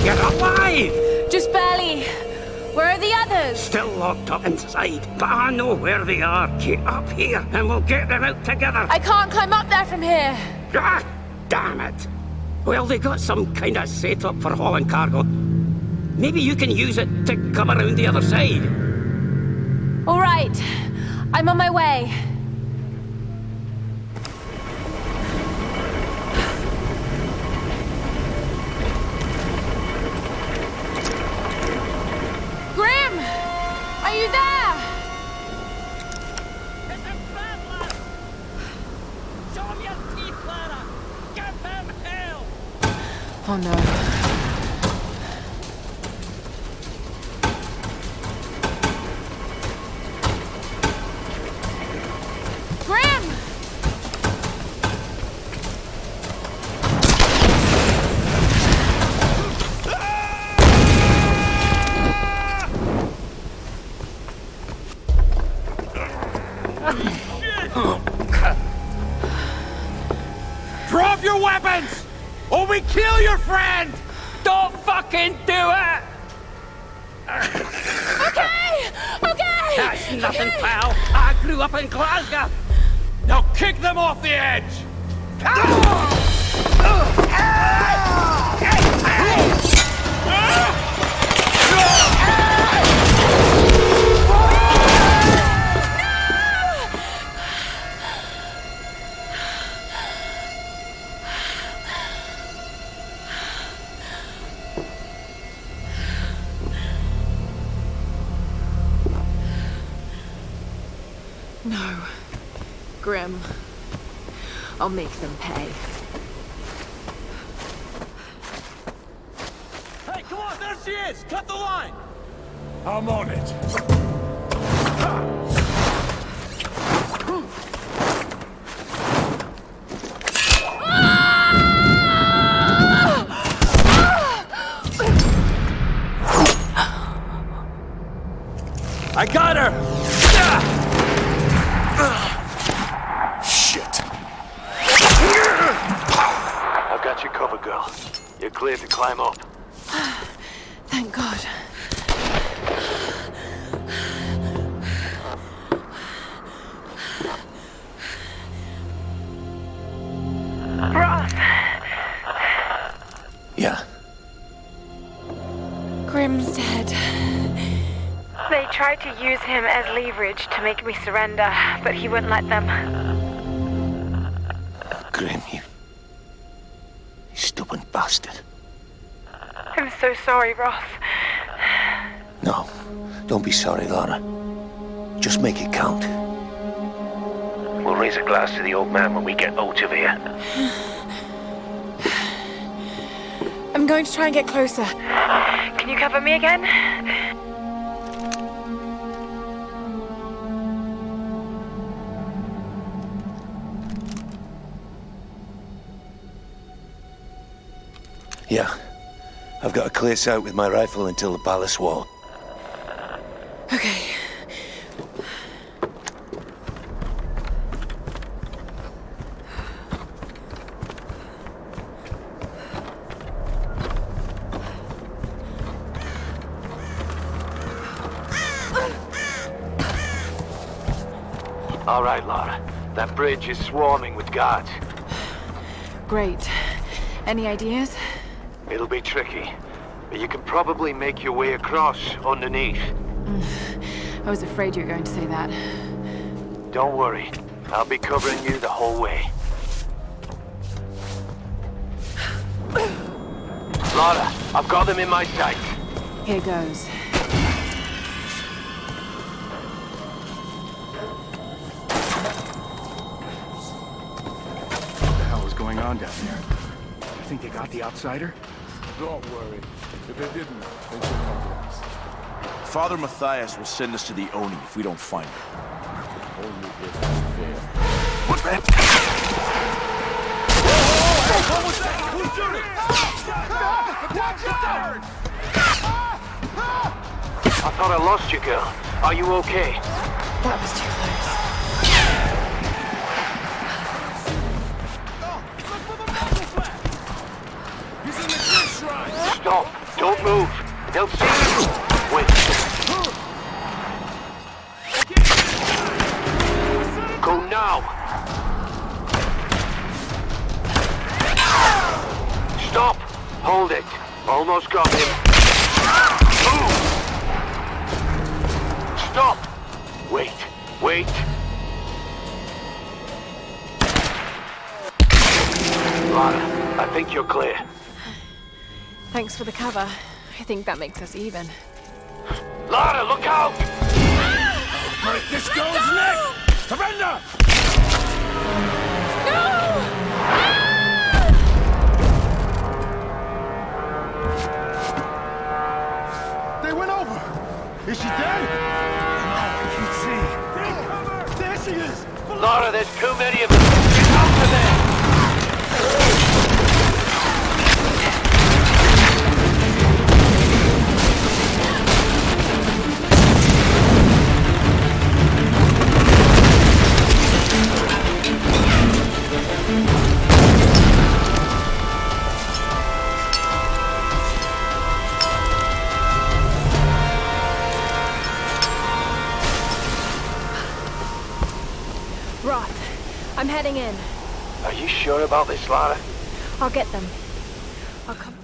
You're alive! Just barely. Where are the others? Still locked up inside, but I know where they are. Get up here and we'll get them out together. I can't climb up there from here. Ah, damn it. Well, they got some kind of setup for hauling cargo. Maybe you can use it to come around the other side. All right. I'm on my way. Grim! Are you there? It's a traveler! Show him your teeth, Clara! Give him hell! Oh no. Grim! Drop your weapons! Or we kill your friend! Don't fucking do it! Okay! Okay! That's nothing, pal. I grew up in Glasgow. Now kick them off the edge! Grim. I'll make them pay. Hey, come on, there she is! Cut the line! I'm on it. I got her! Shit. I've got you covered, girl. You're cleared to climb up. Thank God. Ross! Yeah. Grim's dead. They tried to use him as leverage to make me surrender, but he wouldn't let them. Grim, you stubborn bastard. I'm so sorry, Ross. No, don't be sorry, Lara. Just make it count. We'll raise a glass to the old man when we get out of here. I'm going to try and get closer. Can you cover me again? Yeah. I've got a clear sight with my rifle until the palace wall. Okay. All right, Lara. That bridge is swarming with guards. Great. Any ideas? It'll be tricky, but you can probably make your way across underneath. I was afraid you were going to say that. Don't worry. I'll be covering you the whole way. Lara, I've got them in my sight. Here goes. What the hell is going on down there? You think they got the outsider? Don't worry. If they didn't, they should come to us. Father Matthias will send us to the Oni if we don't find her. Only if it's fair. What the heck? What was that? Who's shooting? I thought I lost you, girl. Are you okay? That was too close. He's in the Greek shrine! Stop. Don't move. They'll see you. Wait. Go now. Stop. Hold it. Almost got him. Move. Stop. Wait. Wait. Lara, I think you're clear. Thanks for the cover. I think that makes us even. Lara, look out! Break this girl's neck! Surrender! They went over! Is she dead? No, I can't see. Take cover! There she is! Lara, there's too many of them! Get out of there! Roth, I'm heading in. Are you sure about this, Lara? I'll get them. I'll come.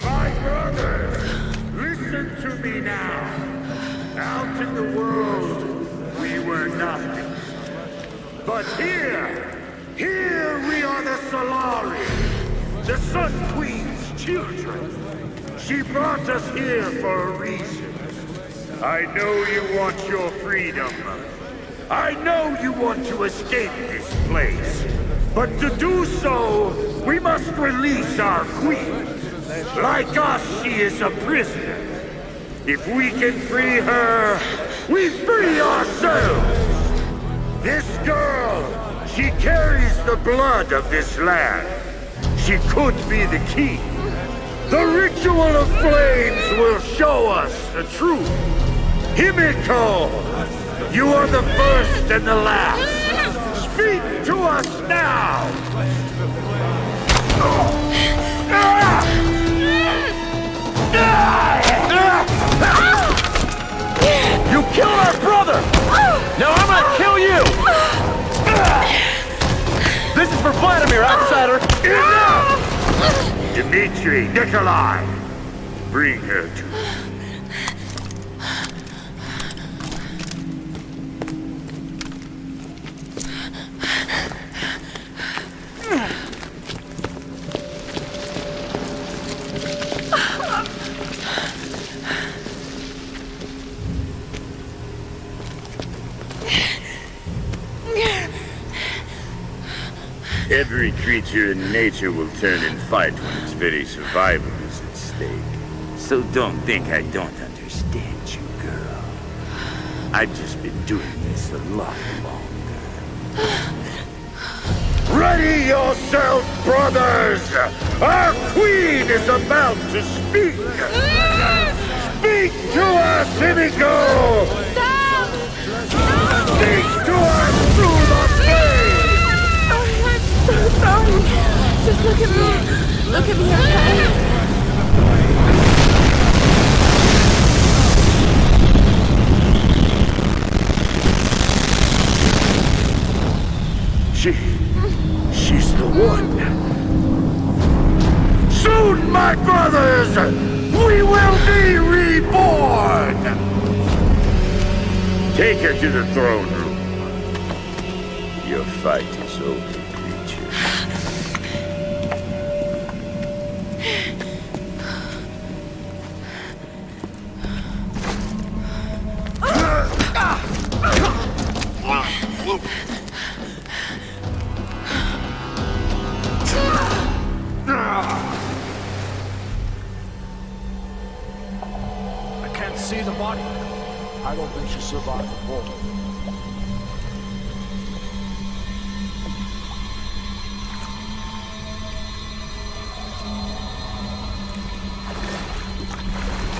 My brothers, listen to me now. Out in the world, we were nothing. But here we are the Solari, the Sun Queen's children. She brought us here for a reason. I know you want your freedom, I know you want to escape this place, but to do so, we must release our queen. Like us, she is a prisoner. If we can free her, we free ourselves. This girl, she carries the blood of this land. She could be the key. The ritual of flames will show us the truth. Himiko, you are the first and the last. Speak to us now! You killed our brother! Now I'm gonna kill you! This is for Vladimir, outsider! Enough! Dmitri, Nikolai, bring her to me. Every creature in nature will turn and fight when its very survival is at stake. So don't think I don't understand you, girl. I've just been doing this a lot longer. Ready yourself, brothers! Our queen is about to speak! Speak to us, Himiko! Speak to us through the flame! So sorry. Just look at me. Look at me, okay? She's the one. Soon, my brothers, we will be reborn! Take her to the throne room. Your fight is over. I can't see the body. I don't think she survived the war.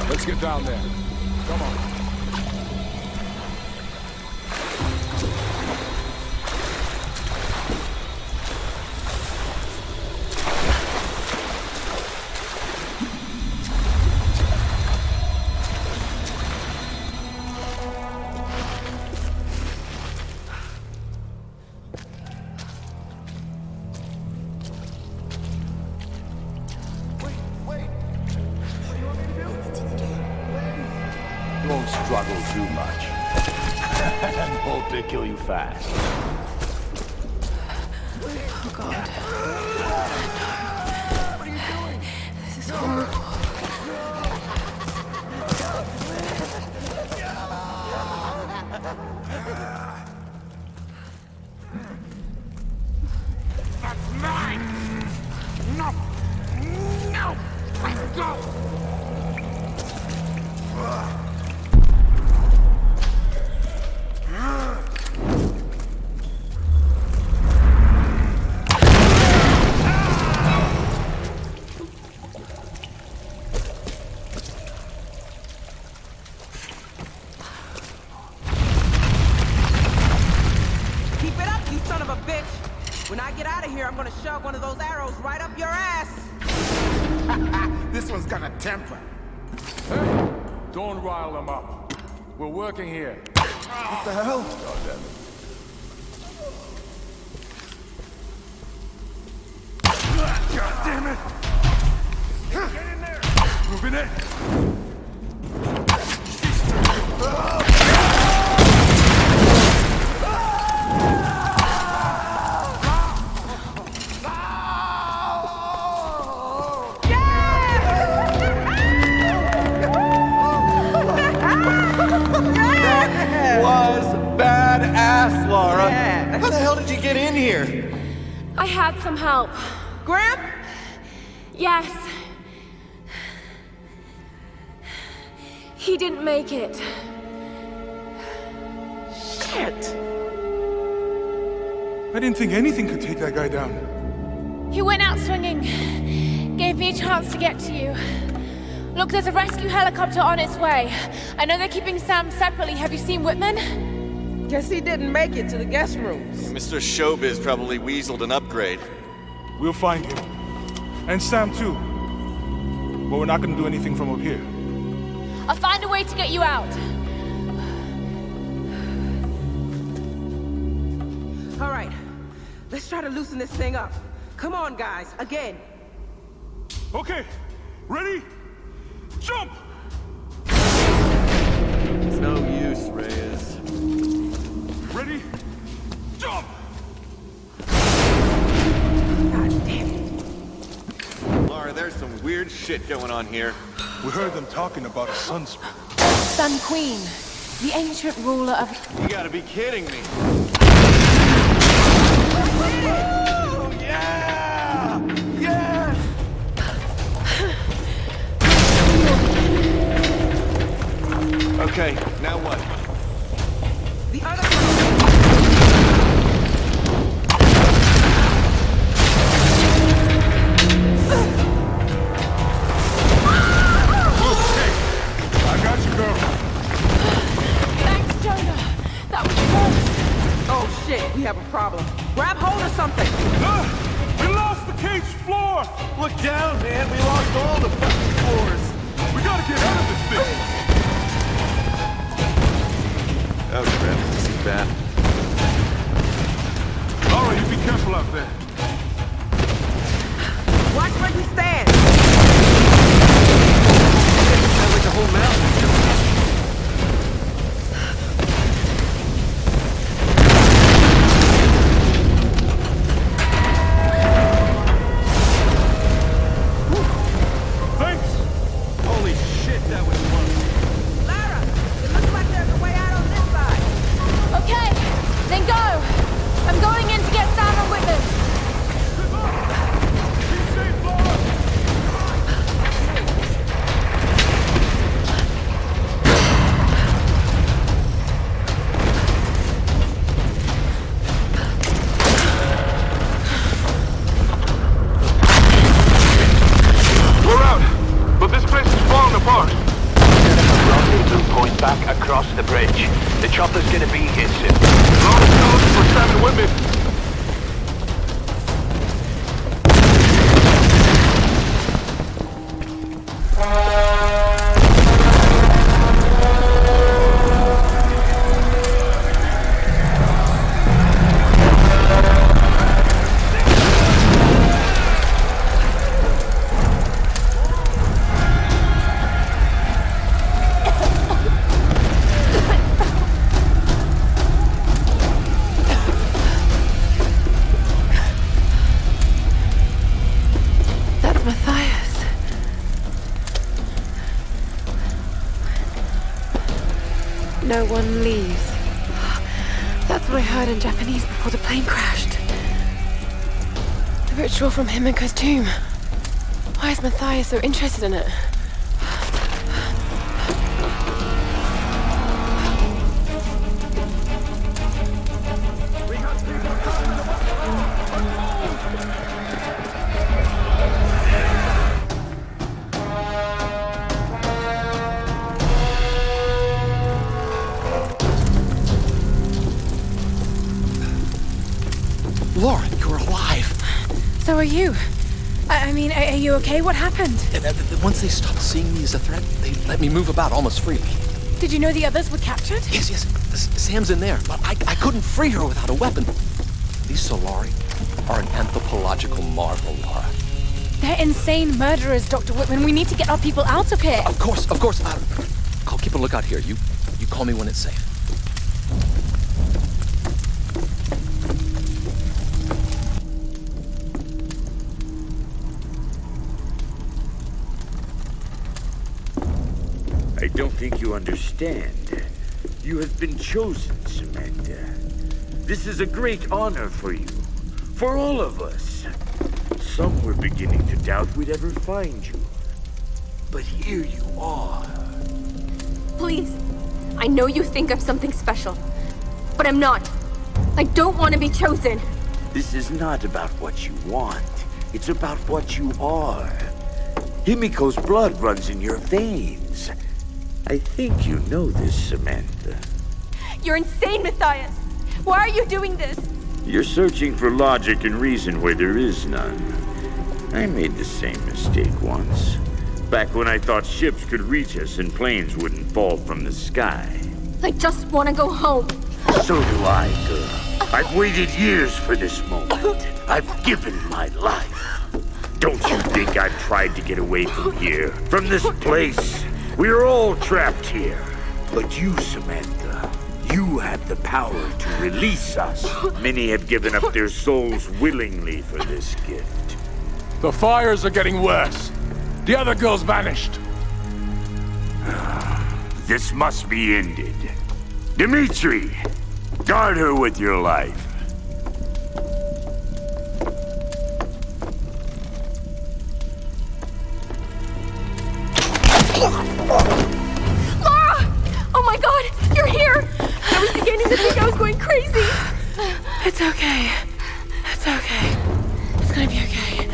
Let's get down there. Come on. Don't struggle too much. And hope they kill you fast. Oh, God. What are you doing? This is horrible. That's mine! No! No! Let go! When I get out of here, I'm gonna shove one of those arrows right up your ass! This one's got a temper. Hey, don't rile them up. We're working here. What the hell? God damn it. God damn it! Get in there! Moving it! Was badass. here? I had some help. Gramp? Yes. He didn't make it. Shit! I didn't think anything could take that guy down. He went out swinging. Gave me a chance to get to you. Look, there's a rescue helicopter on its way. I know they're keeping Sam separately. Have you seen Whitman? Guess he didn't make it to the guest rooms. Mr. Showbiz probably weaseled an upgrade. We'll find him. And Sam, too. But we're not gonna do anything from up here. I'll find a way to get you out. All right, let's try to loosen this thing up. Come on, guys, again. Okay, ready? Jump! It's no use, Reyes. Ready? Jump! God damn it. Lara, there's some weird shit going on here. We heard them talking about a sunspot. Sun Queen, the ancient ruler of... You gotta be kidding me. Oh, yeah! Yes! Okay, now what? The other I got you, girl. Thanks, Jonah. That was close. Oh shit, we have a problem. Grab hold of something. We lost the cage floor. Look down, man. We lost all the fucking floors. We gotta get out of this thing. Oh, crap. This is bad. Laura, you be careful out there. Watch where you stand. Sounds like the whole mountain. Thanks. Holy shit, that was close. Lara, it looks like there's a way out on this side. Okay, then go. I'm going in to get Sam and Whitman. Be safe, Laura. We're out, but this place is falling apart. Rendezvous point back across the bridge. The chopper's gonna be here soon. Laura's telling us for Sam and Whitman. That's Matthias. No one leaves. That's what I heard in Japanese before the plane crashed. The ritual from Himiko's tomb. Why is Matthias so interested in it? Laura, you're alive. So are you. I mean, are you okay? What happened? Once they stopped seeing me as a threat, they let me move about almost freely. Did you know the others were captured? Yes. Sam's in there, but I couldn't free her without a weapon. These Solari are an anthropological marvel, Laura. They're insane murderers, Dr. Whitman. We need to get our people out of here. Of course. I'll keep a lookout here. You call me when it's safe. I don't think you understand. You have been chosen, Samantha. This is a great honor for you. For all of us. Some were beginning to doubt we'd ever find you. But here you are. Please. I know you think I'm something special, but I'm not. I don't want to be chosen. This is not about what you want. It's about what you are. Himiko's blood runs in your veins. I think you know this, Samantha. You're insane, Matthias. Why are you doing this? You're searching for logic and reason where there is none. I made the same mistake once. Back when I thought ships could reach us and planes wouldn't fall from the sky. I just want to go home. So do I, girl. I've waited years for this moment. I've given my life. Don't you think I've tried to get away from here? From this place? We're all trapped here. But you, Samantha, you have the power to release us. Many have given up their souls willingly for this gift. The fires are getting worse. The other girl's vanished. This must be ended. Dimitri, guard her with your life. Laura! Oh my god, you're here! I was beginning to think I was going crazy. It's okay. It's okay. It's gonna be okay.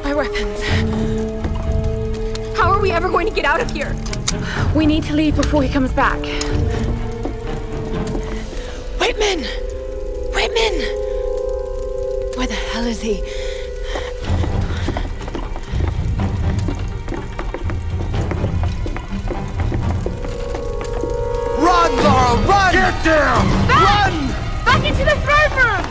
My weapons. How are we ever going to get out of here? We need to leave before he comes back. Whitman! Whitman! Where the hell is he? Run, Laura, run! Get down! Run! Back into the throne room!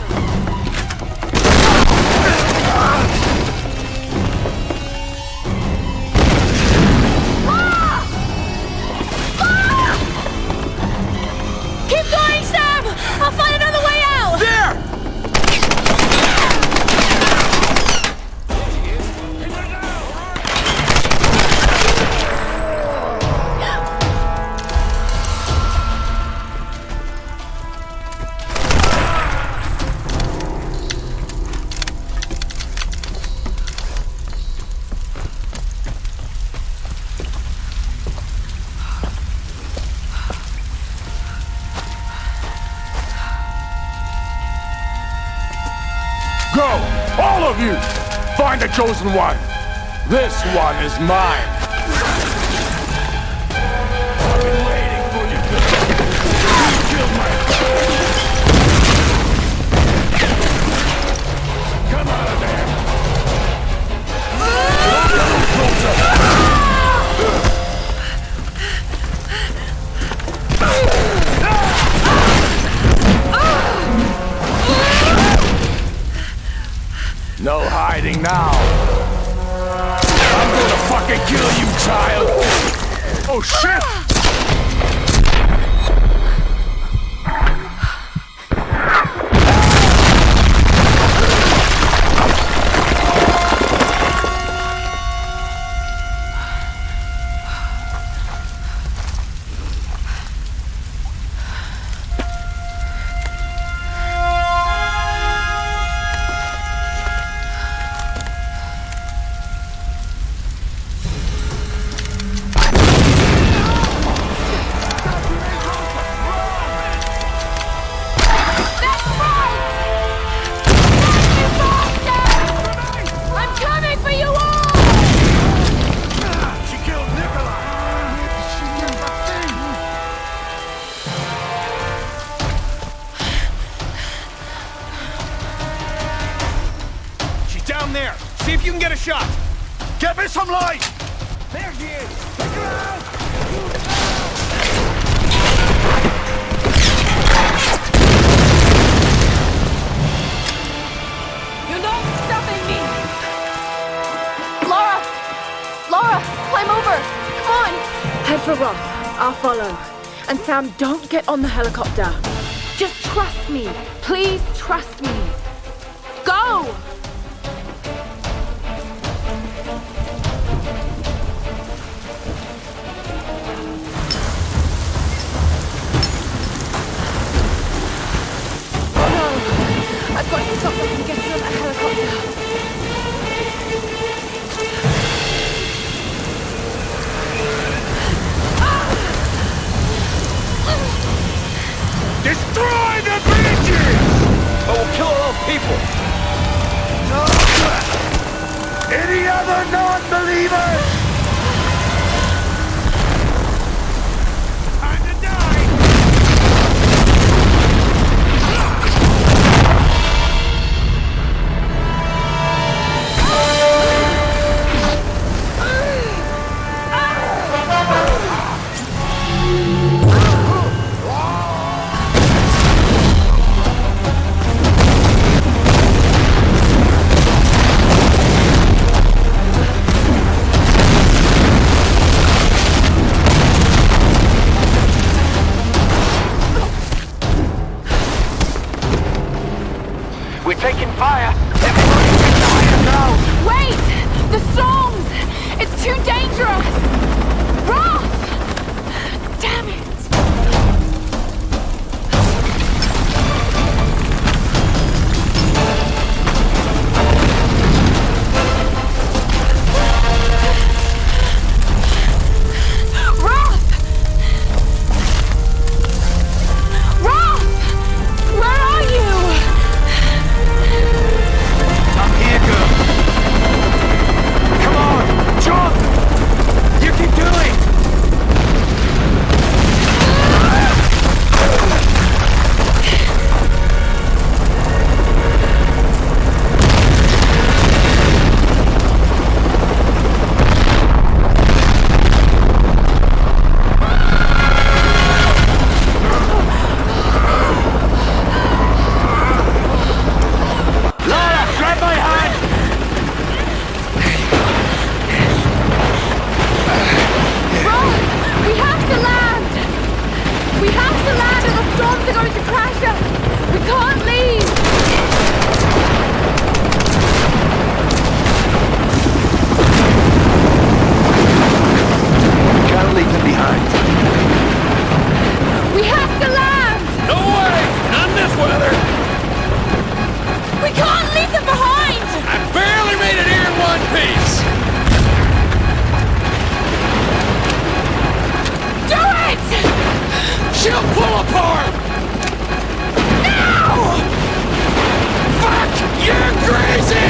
Keep going, Sam! I'll find another way out! There! Go! All of you! Find the chosen one! This one is mine! I've been waiting for you to... You killed my... Come out of there! Get a little closer! No hiding now. I'm gonna fucking kill you, child. Oh shit! Down there! See if you can get a shot! Get me some light! There she is! Take her out! You're not stopping me! Laura! Laura, climb over! Come on! Head for Roth. I'll follow. And Sam, don't get on the helicopter. Just trust me. Please trust me. Go! I've got to stop other non-believers! Time to die! We're taking fire! Everybody get to higher ground! Wait! The storms! It's too dangerous! Roth! Damn it! Roth! Roth! Where are you? I'm here, girl. Come on, jump! You can do it! Lara, grab my hand! Roth! We have to land! We have to land or the storms are going to crash us! We can't leave! Can't leave them behind. We have to land! No way! Not in this weather! We can't leave them behind! I barely made it here in one piece! Do it! She'll pull apart! Now! Fuck! You're crazy!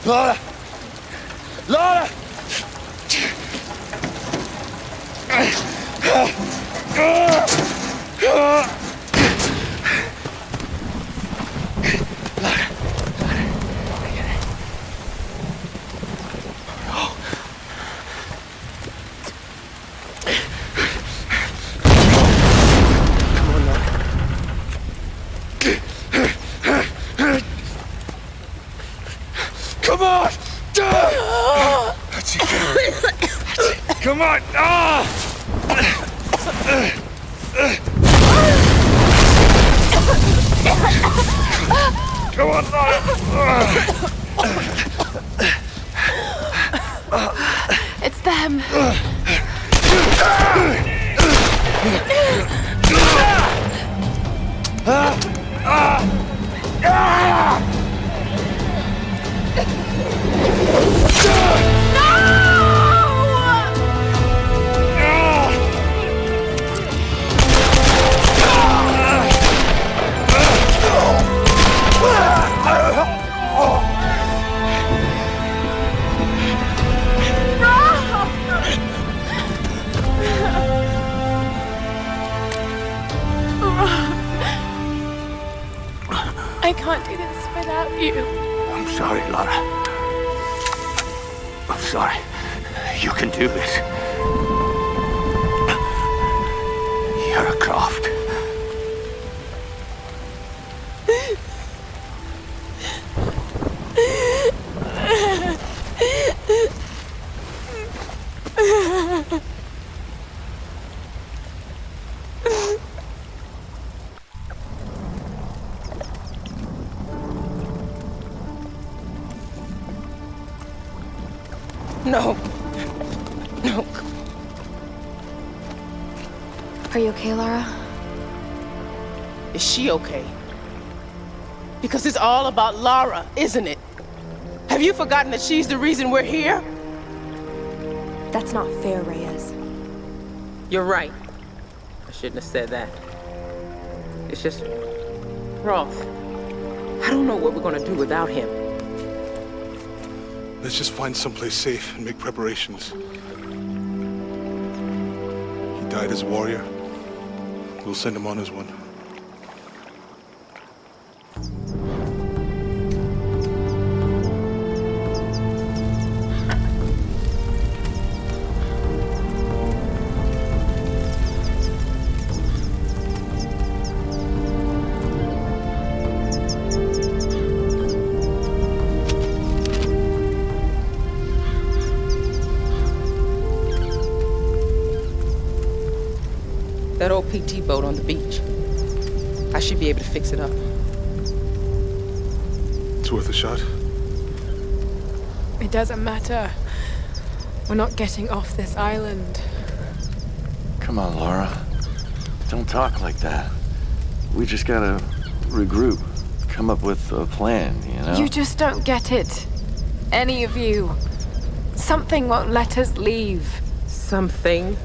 Laura! Laura! Come on! That's it. Come on! Come on, It's them. I can't do this without you. I'm sorry, Lara. I'm sorry. You can do this. You're a Croft. No. No. Are you okay, Lara? Is she okay? Because it's all about Lara, isn't it? Have you forgotten that she's the reason we're here? That's not fair, Reyes. You're right. I shouldn't have said that. It's just... Roth. I don't know what we're gonna do without him. Let's just find someplace safe and make preparations. He died as a warrior. We'll send him on as one. That old PT boat on the beach. I should be able to fix it up. It's worth a shot. It doesn't matter. We're not getting off this island. Come on, Laura. Don't talk like that. We just gotta regroup. Come up with a plan, you know? You just don't get it. Any of you. Something won't let us leave. Something?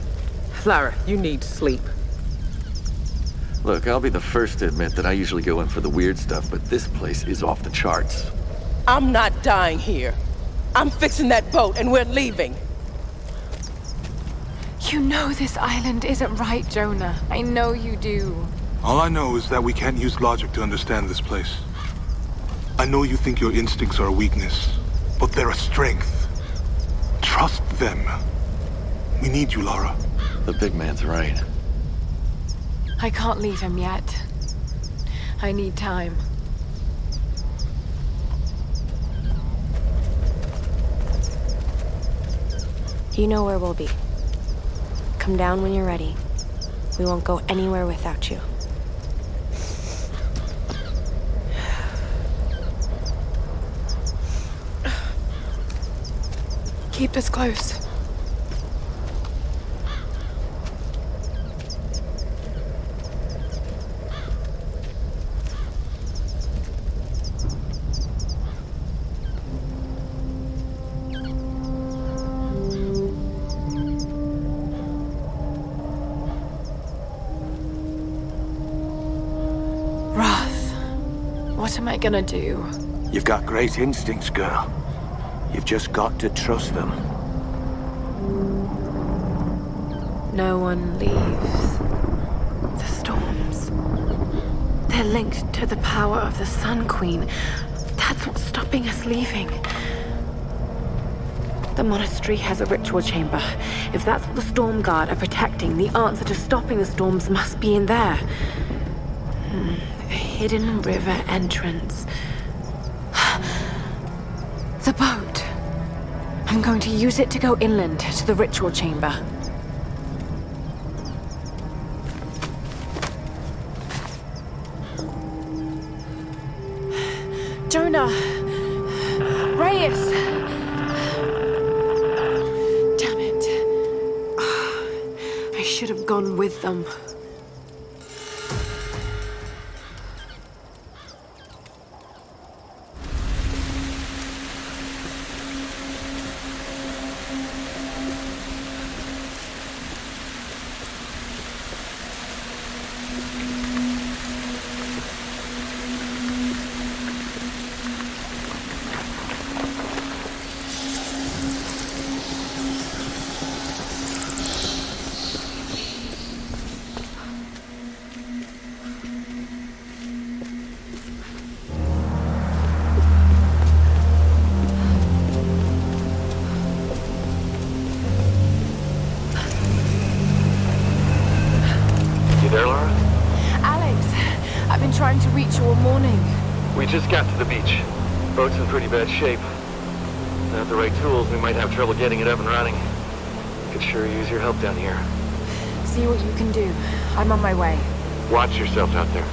Lara, you need sleep. Look, I'll be the first to admit that I usually go in for the weird stuff, but this place is off the charts. I'm not dying here. I'm fixing that boat and we're leaving. You know this island isn't right, Jonah. I know you do. All I know is that we can't use logic to understand this place. I know you think your instincts are a weakness, but they're a strength. Trust them. We need you, Lara. The big man's right. I can't leave him yet. I need time. You know where we'll be. Come down when you're ready. We won't go anywhere without you. Keep us close. What am I gonna do? You've got great instincts, girl. You've just got to trust them. No one leaves. The storms. They're linked to the power of the Sun Queen. That's what's stopping us leaving. The monastery has a ritual chamber. If that's what the Storm Guard are protecting, the answer to stopping the storms must be in there. A hidden river entrance. The boat. I'm going to use it to go inland to the ritual chamber. Jonah! Reyes! Damn it. I should have gone with them. Trying to reach you all morning. We just got to the beach. Boat's in pretty bad shape. Without the right tools, we might have trouble getting it up and running. Could sure use your help down here. See what you can do. I'm on my way. Watch yourself out there.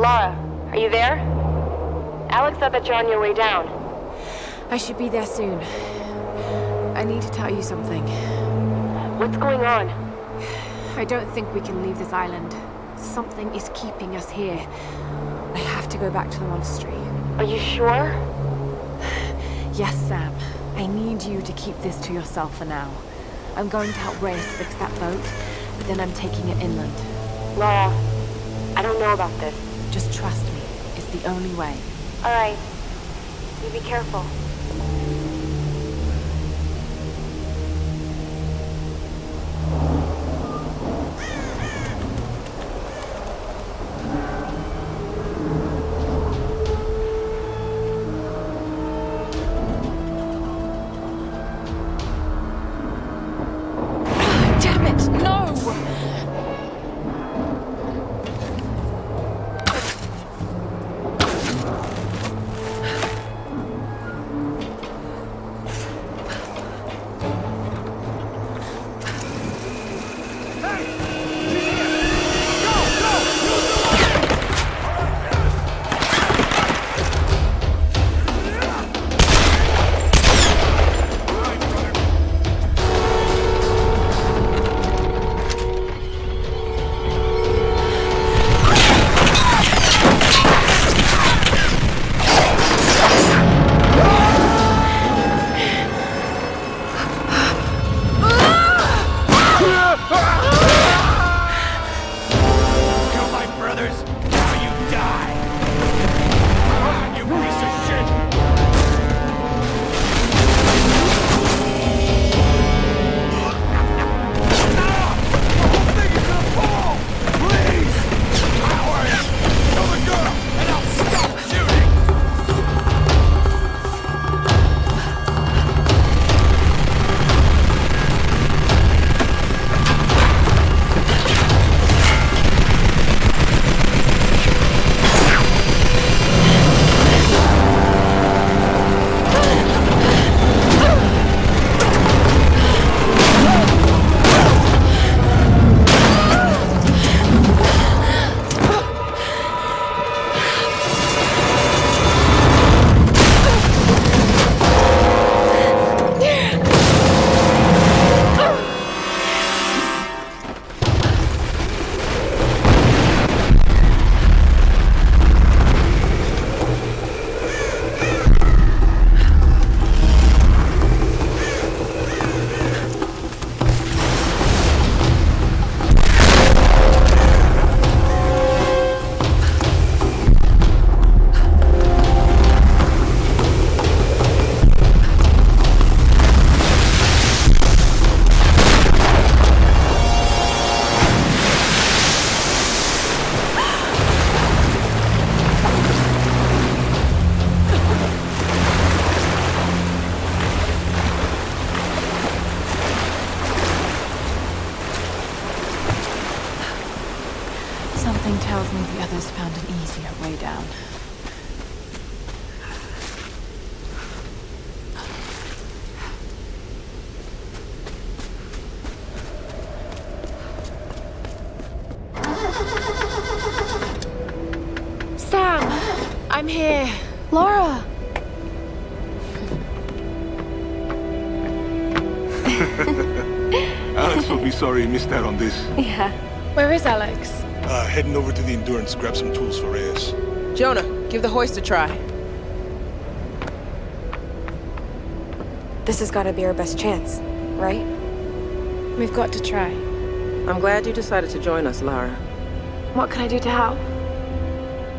Lara, are you there? Alex said that you're on your way down. I should be there soon. I need to tell you something. What's going on? I don't think we can leave this island. Something is keeping us here. I have to go back to the monastery. Are you sure? Yes, Sam. I need you to keep this to yourself for now. I'm going to help Reyes fix that boat, but then I'm taking it inland. Lara, I don't know about this. Just trust me. It's the only way. All right. You be careful. Damn it! No! Something tells me the others found an easier way down. Sam! I'm here. Lara! Alex will be sorry he missed out on this. Yeah. Where is Alex? Heading over to the Endurance, grab some tools for Reyes. Jonah, give the hoist a try. This has got to be our best chance, right? We've got to try. I'm glad you decided to join us, Lara. What can I do to help?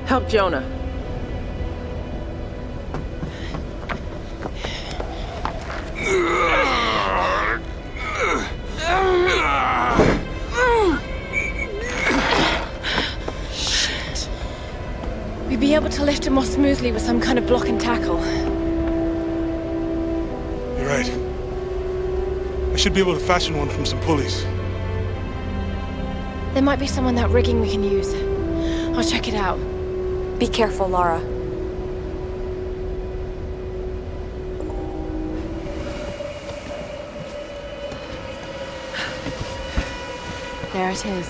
Help Jonah. Shit. We'd be able to lift him more smoothly with some kind of block and tackle. You're right. I should be able to fashion one from some pulleys. There might be some on that rigging we can use. I'll check it out. Be careful, Lara. There it is.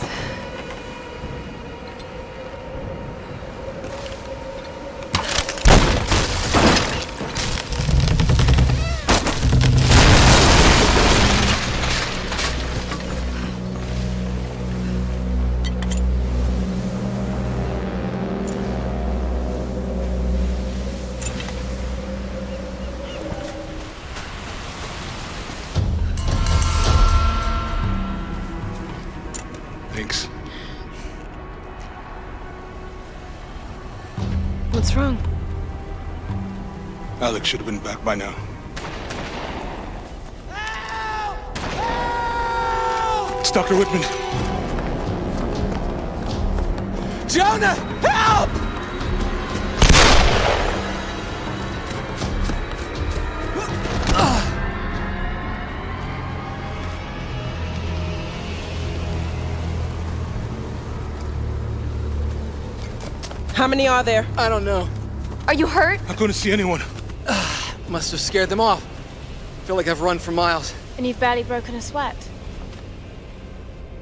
Thanks. What's wrong? Alex should have been back by now. It's Dr. Whitman. Jonah, help! How many are there? I don't know. Are you hurt? I couldn't see anyone. Must have scared them off. Feel like I've run for miles. And you've barely broken a sweat.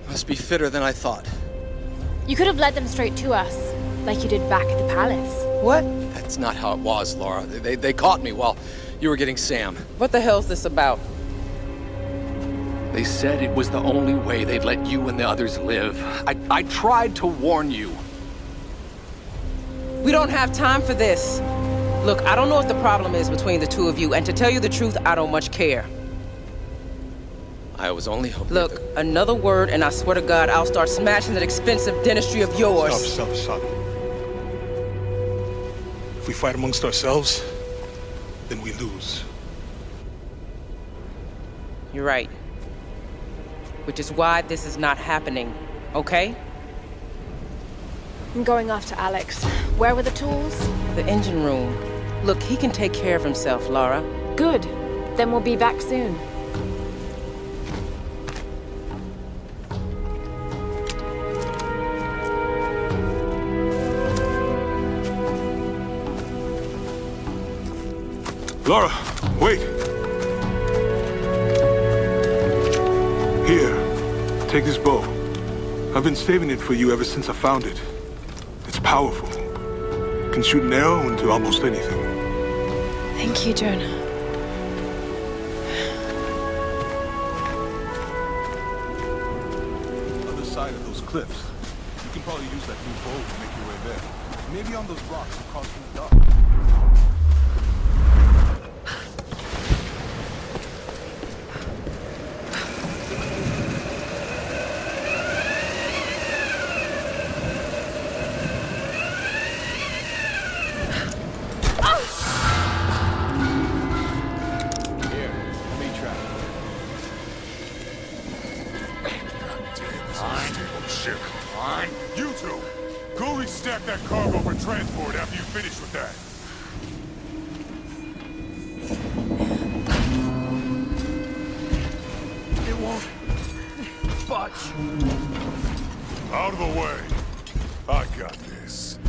Must be fitter than I thought. You could have led them straight to us, like you did back at the palace. What? That's not how it was, Laura. They caught me while you were getting Sam. What the hell's this about? They said it was the only way they'd let you and the others live. I tried to warn you. We don't have time for this. Look, I don't know what the problem is between the two of you, and to tell you the truth, I don't much care. I was only hoping. Look, another word, and I swear to God, I'll start smashing that expensive dentistry of yours. Stop. If we fight amongst ourselves, then we lose. You're right. Which is why this is not happening, okay? I'm going after Alex. Where were the tools? The engine room. Look, he can take care of himself, Laura. Good. Then we'll be back soon. Laura, wait! Here, take this bow. I've been saving it for you ever since I found it. It's powerful. Can shoot an arrow into almost anything. Thank you, Jonah. Other side of those cliffs. You can probably use that new bow to make your way there. Maybe on those rocks across from the dock. You two, go restack that cargo for transport after you finish with that. It won't budge. Out of the way. I got this.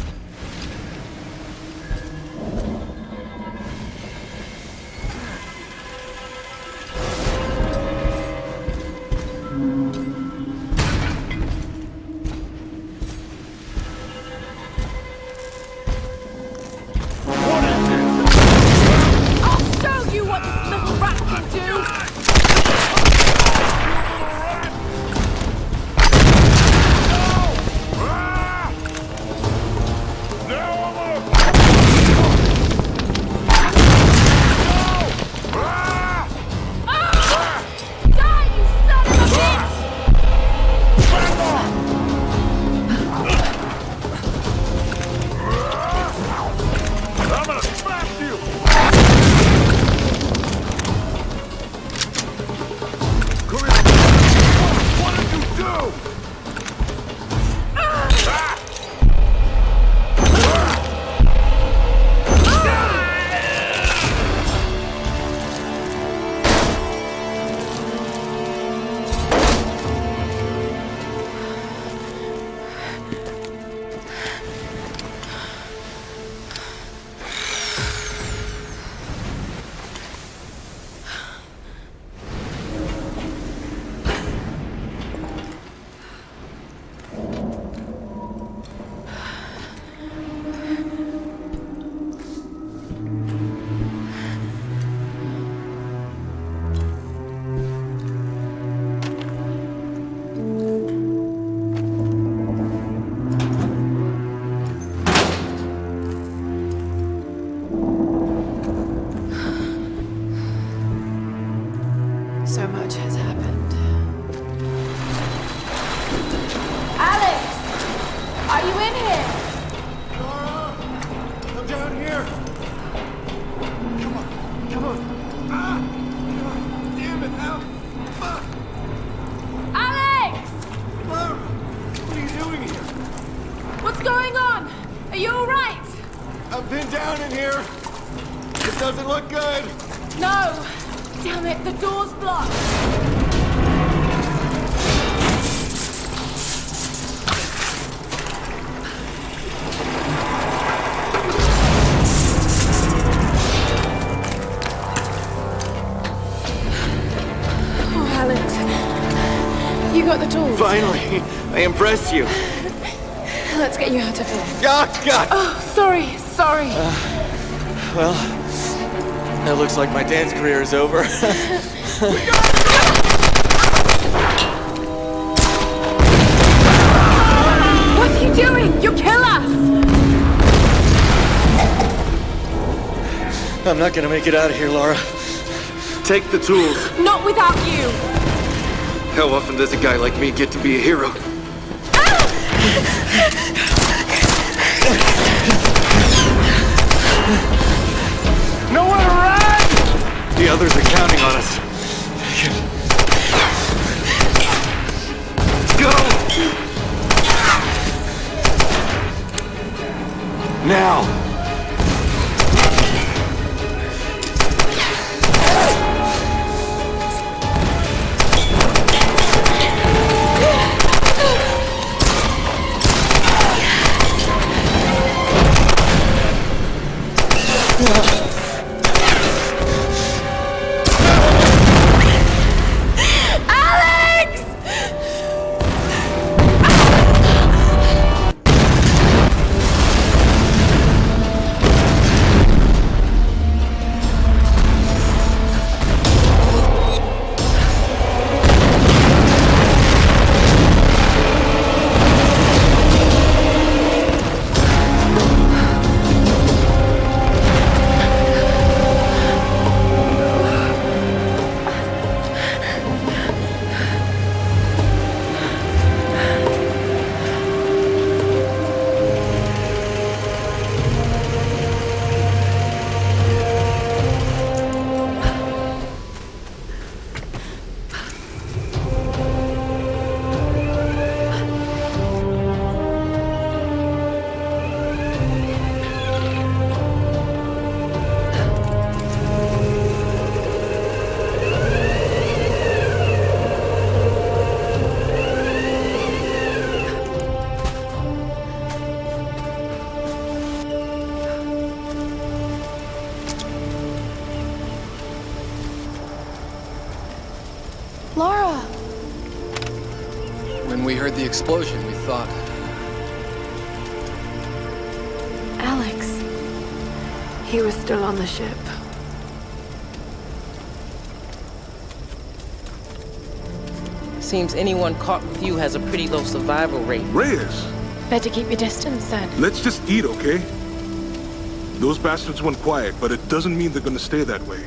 you in here? Laura! Come down here! Come on, come on! Ah! Damn it, now! Fuck! Alex! Laura! What are you doing here? What's going on? Are you all right? I'm pinned down in here! It doesn't look good! No! Damn it, the door's blocked! Oh, Alex. You got the tools. Finally! I impressed you. Let's get you out of here. God! Oh, sorry. Well, that looks like my dance career is over. What are you doing? You'll kill us! I'm not gonna make it out of here, Laura. Take the tools. Not without you! How often does a guy like me get to be a hero? Nowhere to run! The others are counting on us. Let's go! Now! Laura! When we heard the explosion, we thought... Alex. He was still on the ship. Seems anyone caught with you has a pretty low survival rate. Reyes! Better keep your distance, then. Let's just eat, okay? Those bastards went quiet, but it doesn't mean they're gonna stay that way.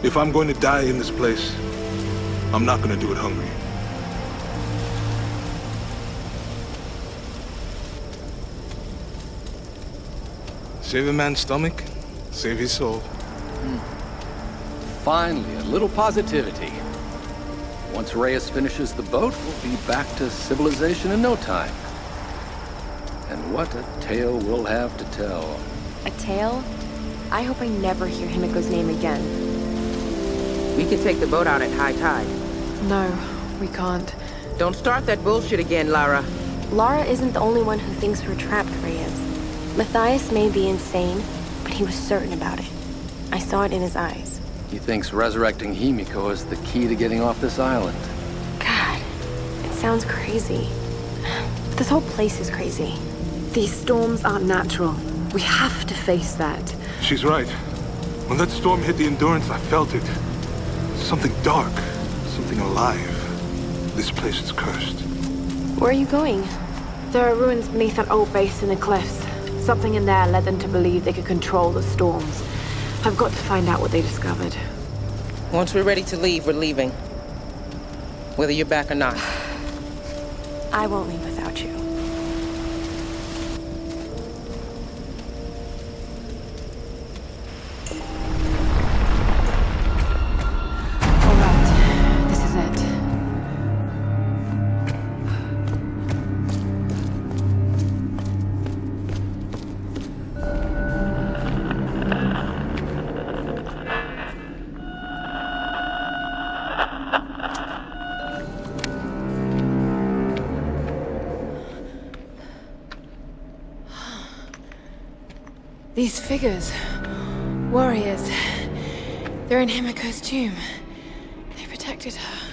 If I'm going to die in this place, I'm not gonna do it hungry. Save a man's stomach, save his soul. Finally, a little positivity. Once Reyes finishes the boat, we'll be back to civilization in no time. And what a tale we'll have to tell. A tale? I hope I never hear Himiko's name again. We can take the boat out at high tide. No, we can't. Don't start that bullshit again, Lara. Lara isn't the only one who thinks we're trapped, Reyes. Matthias may be insane, but he was certain about it. I saw it in his eyes. He thinks resurrecting Himiko is the key to getting off this island. God, it sounds crazy. This whole place is crazy. These storms aren't natural. We have to face that. She's right. When that storm hit the Endurance, I felt it. Something dark, something alive. This place is cursed. Where are you going? There are ruins beneath that old base in the cliffs. Something in there led them to believe they could control the storms. I've got to find out what they discovered. Once we're ready to leave, we're leaving. Whether you're back or not. I won't leave without you. These figures. Warriors. They're in Himiko's tomb. They protected her.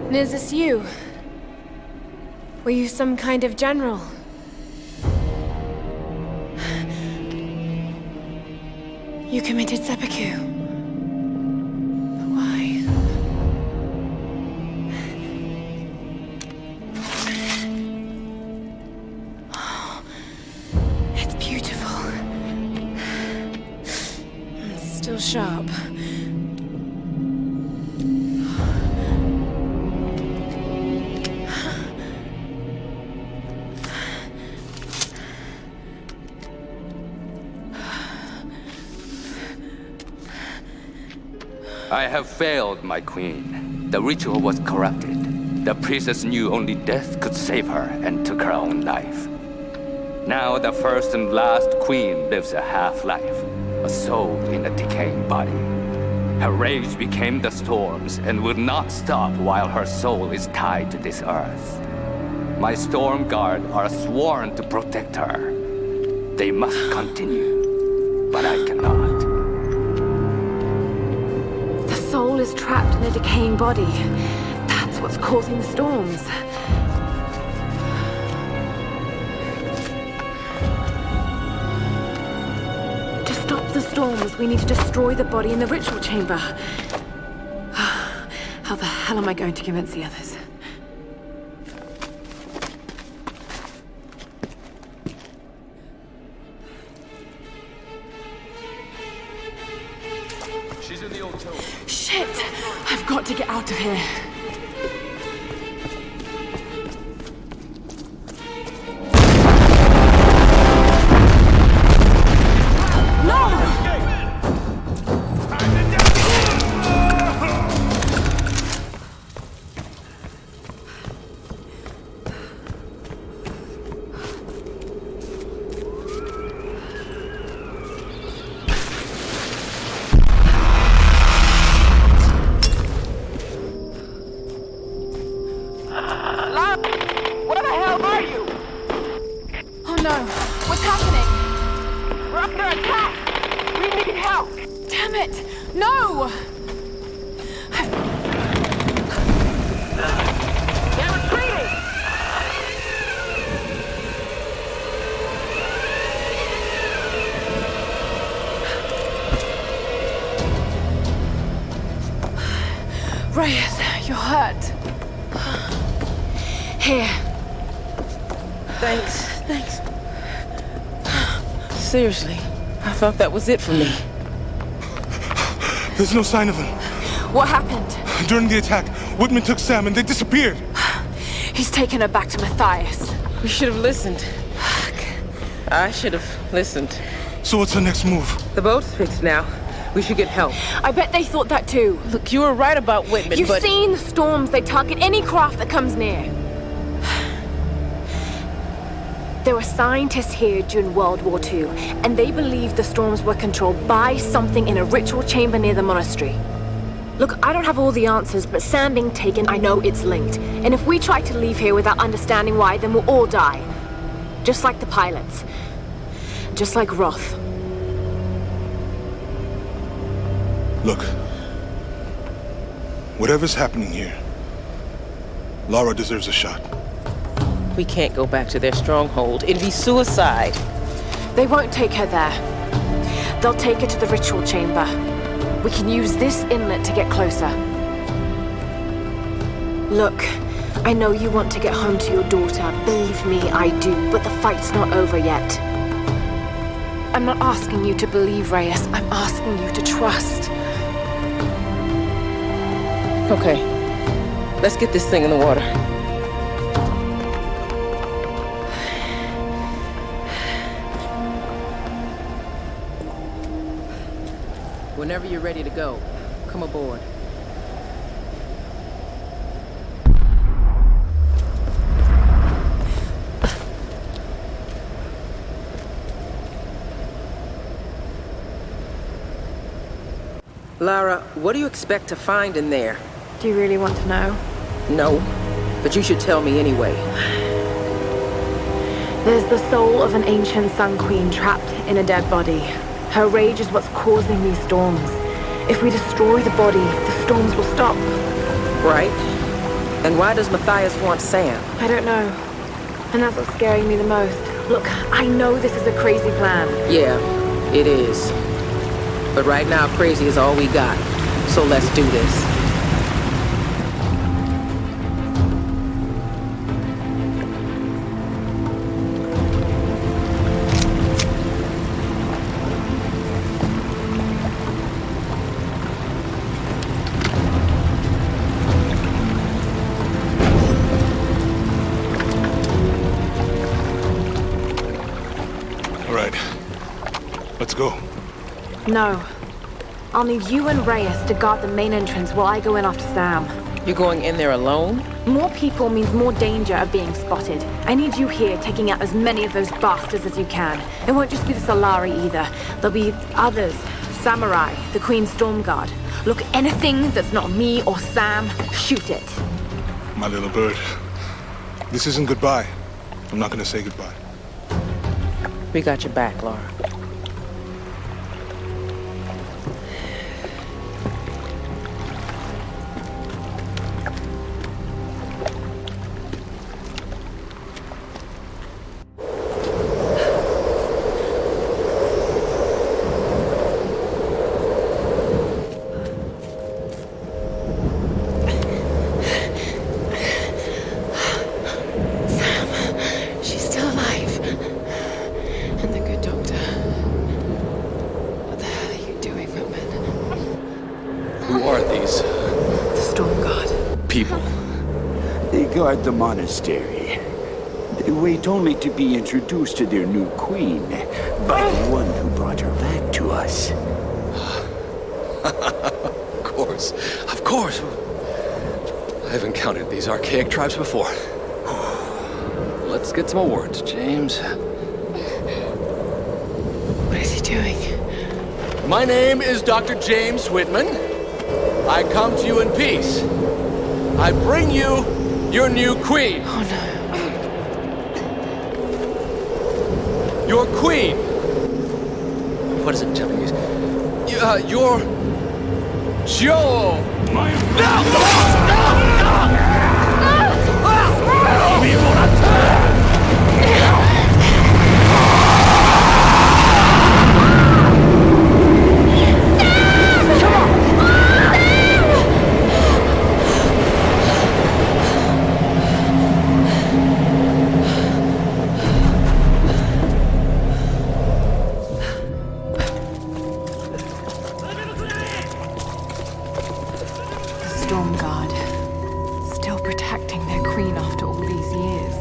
And is this you? Were you some kind of general? You committed seppuku. But why? Oh, it's beautiful. It's still sharp. I have failed, my queen. The ritual was corrupted. The priestess knew only death could save her and took her own life. Now the first and last queen lives a half-life, a soul in a decaying body. Her rage became the storms and will not stop while her soul is tied to this earth. My storm guard are sworn to protect her. They must continue, but I cannot. The soul is trapped in a decaying body. That's what's causing the storms. To stop the storms, we need to destroy the body in the ritual chamber. How the hell am I going to convince the others? She's in the old tomb. Shit! I've got to get out of here. Reyes, you're hurt. Here. Thanks. Seriously, I thought that was it for me. There's no sign of them. What happened? During the attack, Whitman took Sam and they disappeared. He's taken her back to Matthias. We should have listened. I should have listened. So what's the next move? The boat's fixed now. We should get help. I bet they thought that too. Look, you were right about Whitman, You've seen the storms. They target any craft that comes near. There were scientists here during World War II, and they believed the storms were controlled by something in a ritual chamber near the monastery. Look, I don't have all the answers, but Sam being taken, I know it's linked. And if we try to leave here without understanding why, then we'll all die. Just like the pilots. Just like Roth. Look. Whatever's happening here, Lara deserves a shot. We can't go back to their stronghold. It'd be suicide. They won't take her there. They'll take her to the ritual chamber. We can use this inlet to get closer. Look, I know you want to get home to your daughter. Believe me, I do. But the fight's not over yet. I'm not asking you to believe, Reyes. I'm asking you to trust. Okay. Let's get this thing in the water. Whenever you're ready to go, come aboard. Lara, what do you expect to find in there? Do you really want to know? No, but you should tell me anyway. There's the soul of an ancient Sun Queen trapped in a dead body. Her rage is what's causing these storms. If we destroy the body, the storms will stop. Right. And why does Matthias want Sam? I don't know. And that's what's scaring me the most. Look, I know this is a crazy plan. Yeah, it is. But right now, crazy is all we got. So let's do this. Let's go. No. I'll need you and Reyes to guard the main entrance while I go in after Sam. You're going in there alone? More people means more danger of being spotted. I need you here taking out as many of those bastards as you can. It won't just be the Solari either. There'll be others. Samurai, the Queen's Storm Guard. Look, anything that's not me or Sam, shoot it. My little bird. This isn't goodbye. I'm not gonna say goodbye. We got your back, Laura. Guard the monastery. They wait only to be introduced to their new queen by the one who brought her back to us. Of course. Of course. I've encountered these archaic tribes before. Let's get some awards, James. What is he doing? My name is Dr. James Whitman. I come to you in peace. I bring you your new queen. Oh, no. Your queen. What is it in Japanese? Your... Joe. My... Storm Guard. Still protecting their queen after all these years.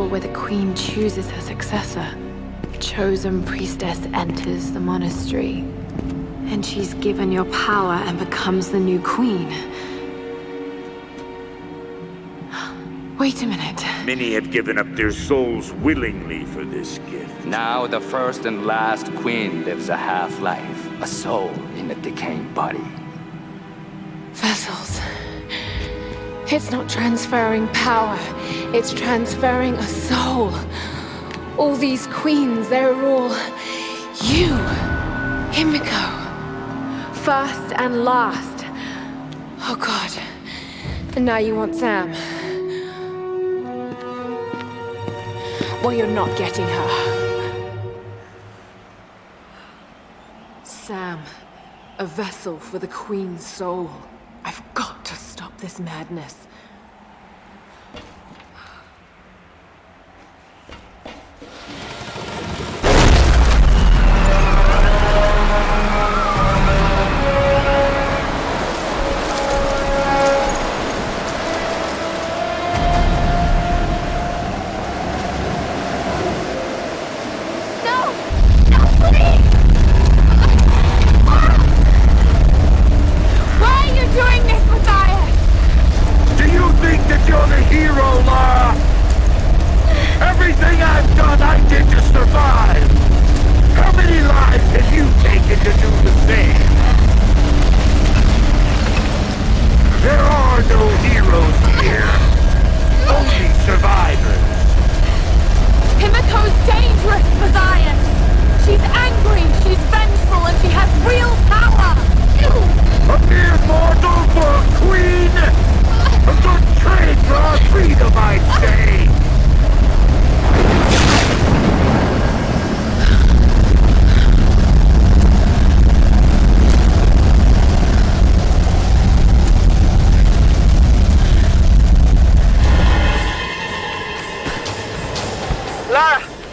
Where the queen chooses her successor. A chosen priestess enters the monastery, and she's given your power and becomes the new queen. Wait a minute. Many have given up their souls willingly for this gift. Now the first and last queen lives a half-life, a soul in a decaying body. Vessels. It's not transferring power, it's transferring a soul. All these queens, they're all you, Himiko. First and last. Oh God. And now you want Sam. Well, you're not getting her. Sam, a vessel for the Queen's soul. I've got to stop this madness.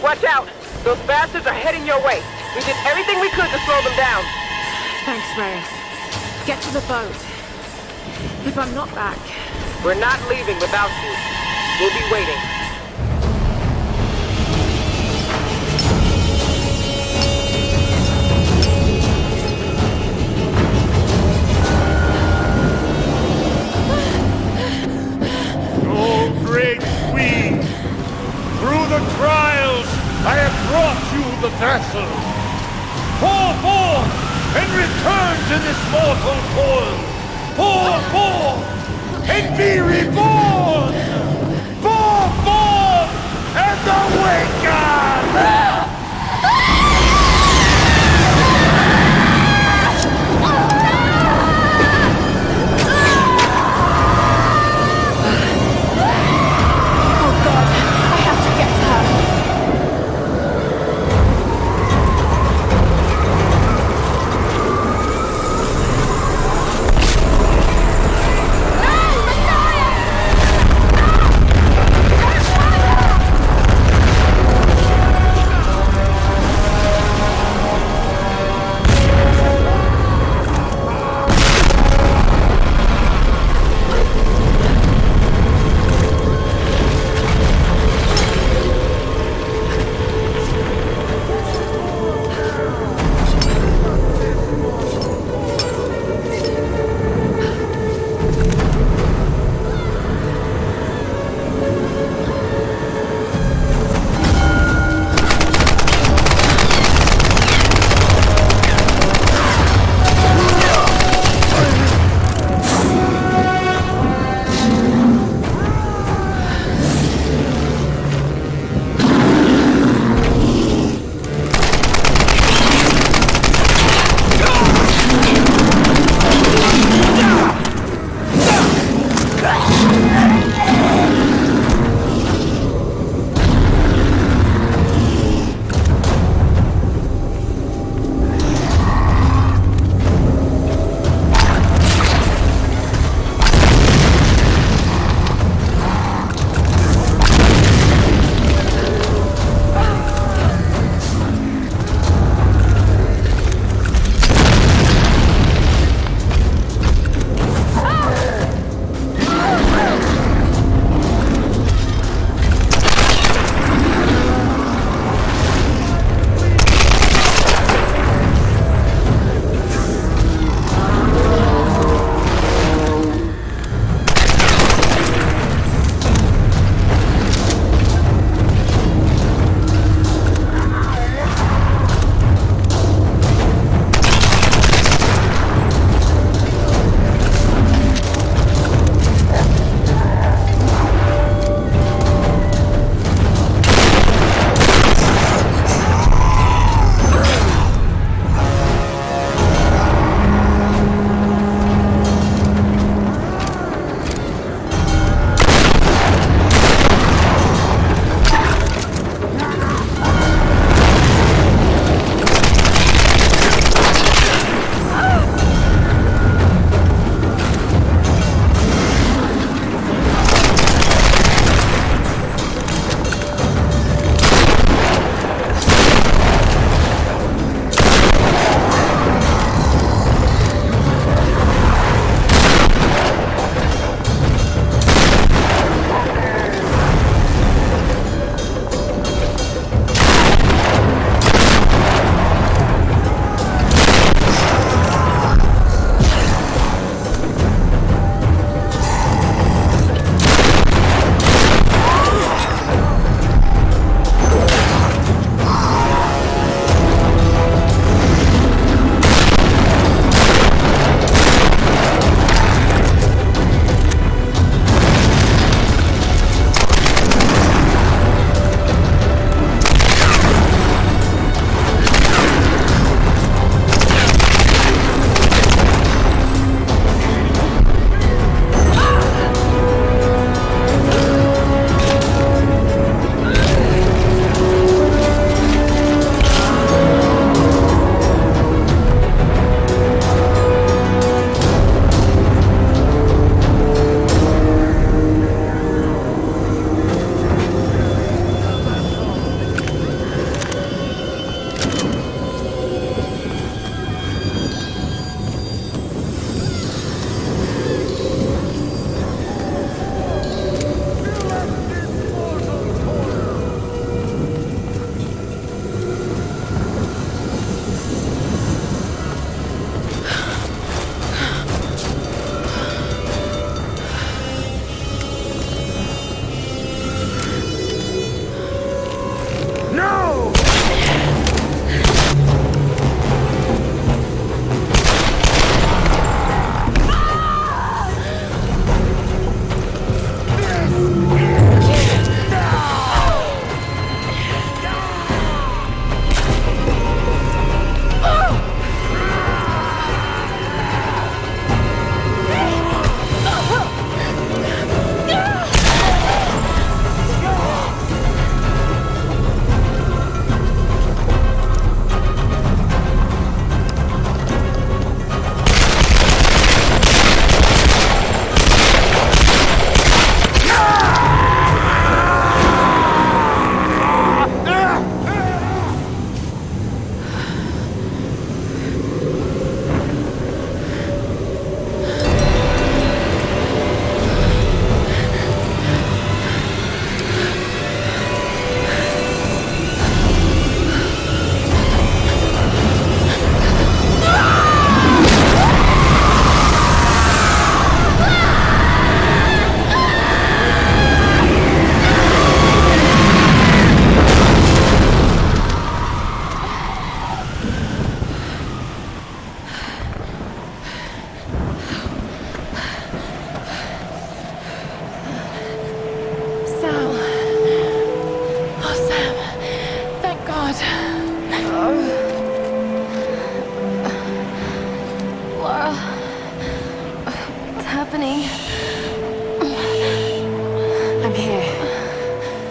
Watch out! Those bastards are heading your way. We did everything we could to slow them down. Thanks, Reyes. Get to the boat. If I'm not back... We're not leaving without you. We'll be waiting. Oh, great queen! Through the trials, I have brought you the vessel. Pour forth and return to this mortal coil. Pour forth and be reborn! Pour forth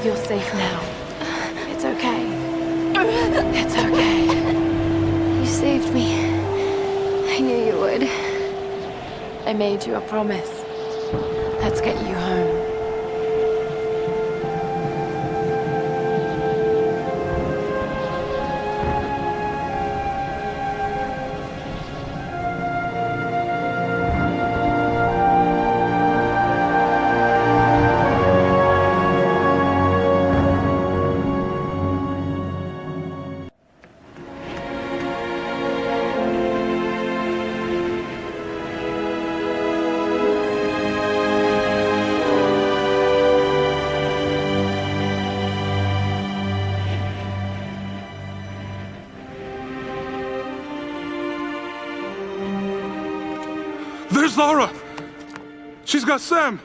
You're safe now. It's okay. It's okay. You saved me. I knew you would. I made you a promise. Let's get you home. There's Lara! She's got Sam!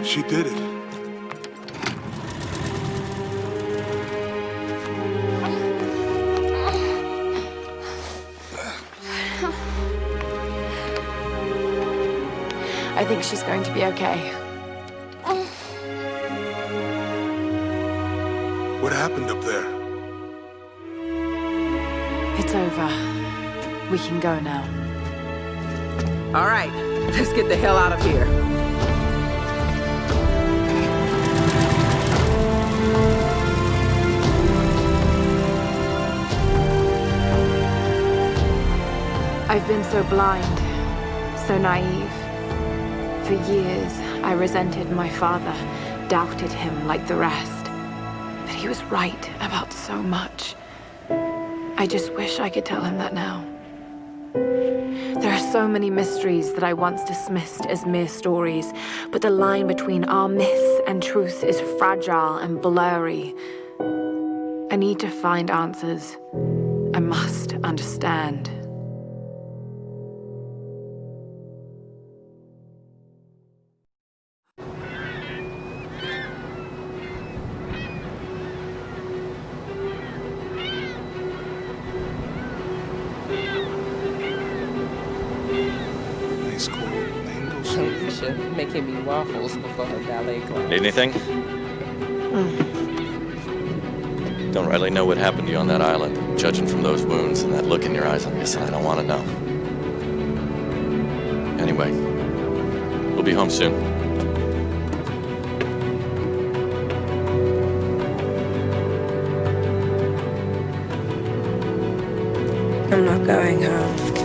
She did it. I think she's going to be okay. What happened up there? It's over. We can go now. All right, let's get the hell out of here. I've been so blind, so naive. For years, I resented my father, doubted him like the rest. But he was right about so much. I just wish I could tell him that now. There are so many mysteries that I once dismissed as mere stories, but the line between our myths and truth is fragile and blurry. I need to find answers. I must understand. Making me waffles before the ballet class. Need anything? Don't really know what happened to you on that island. Judging from those wounds and that look in your eyes, I'm guessing I don't want to know. Anyway, we'll be home soon. I'm not going home.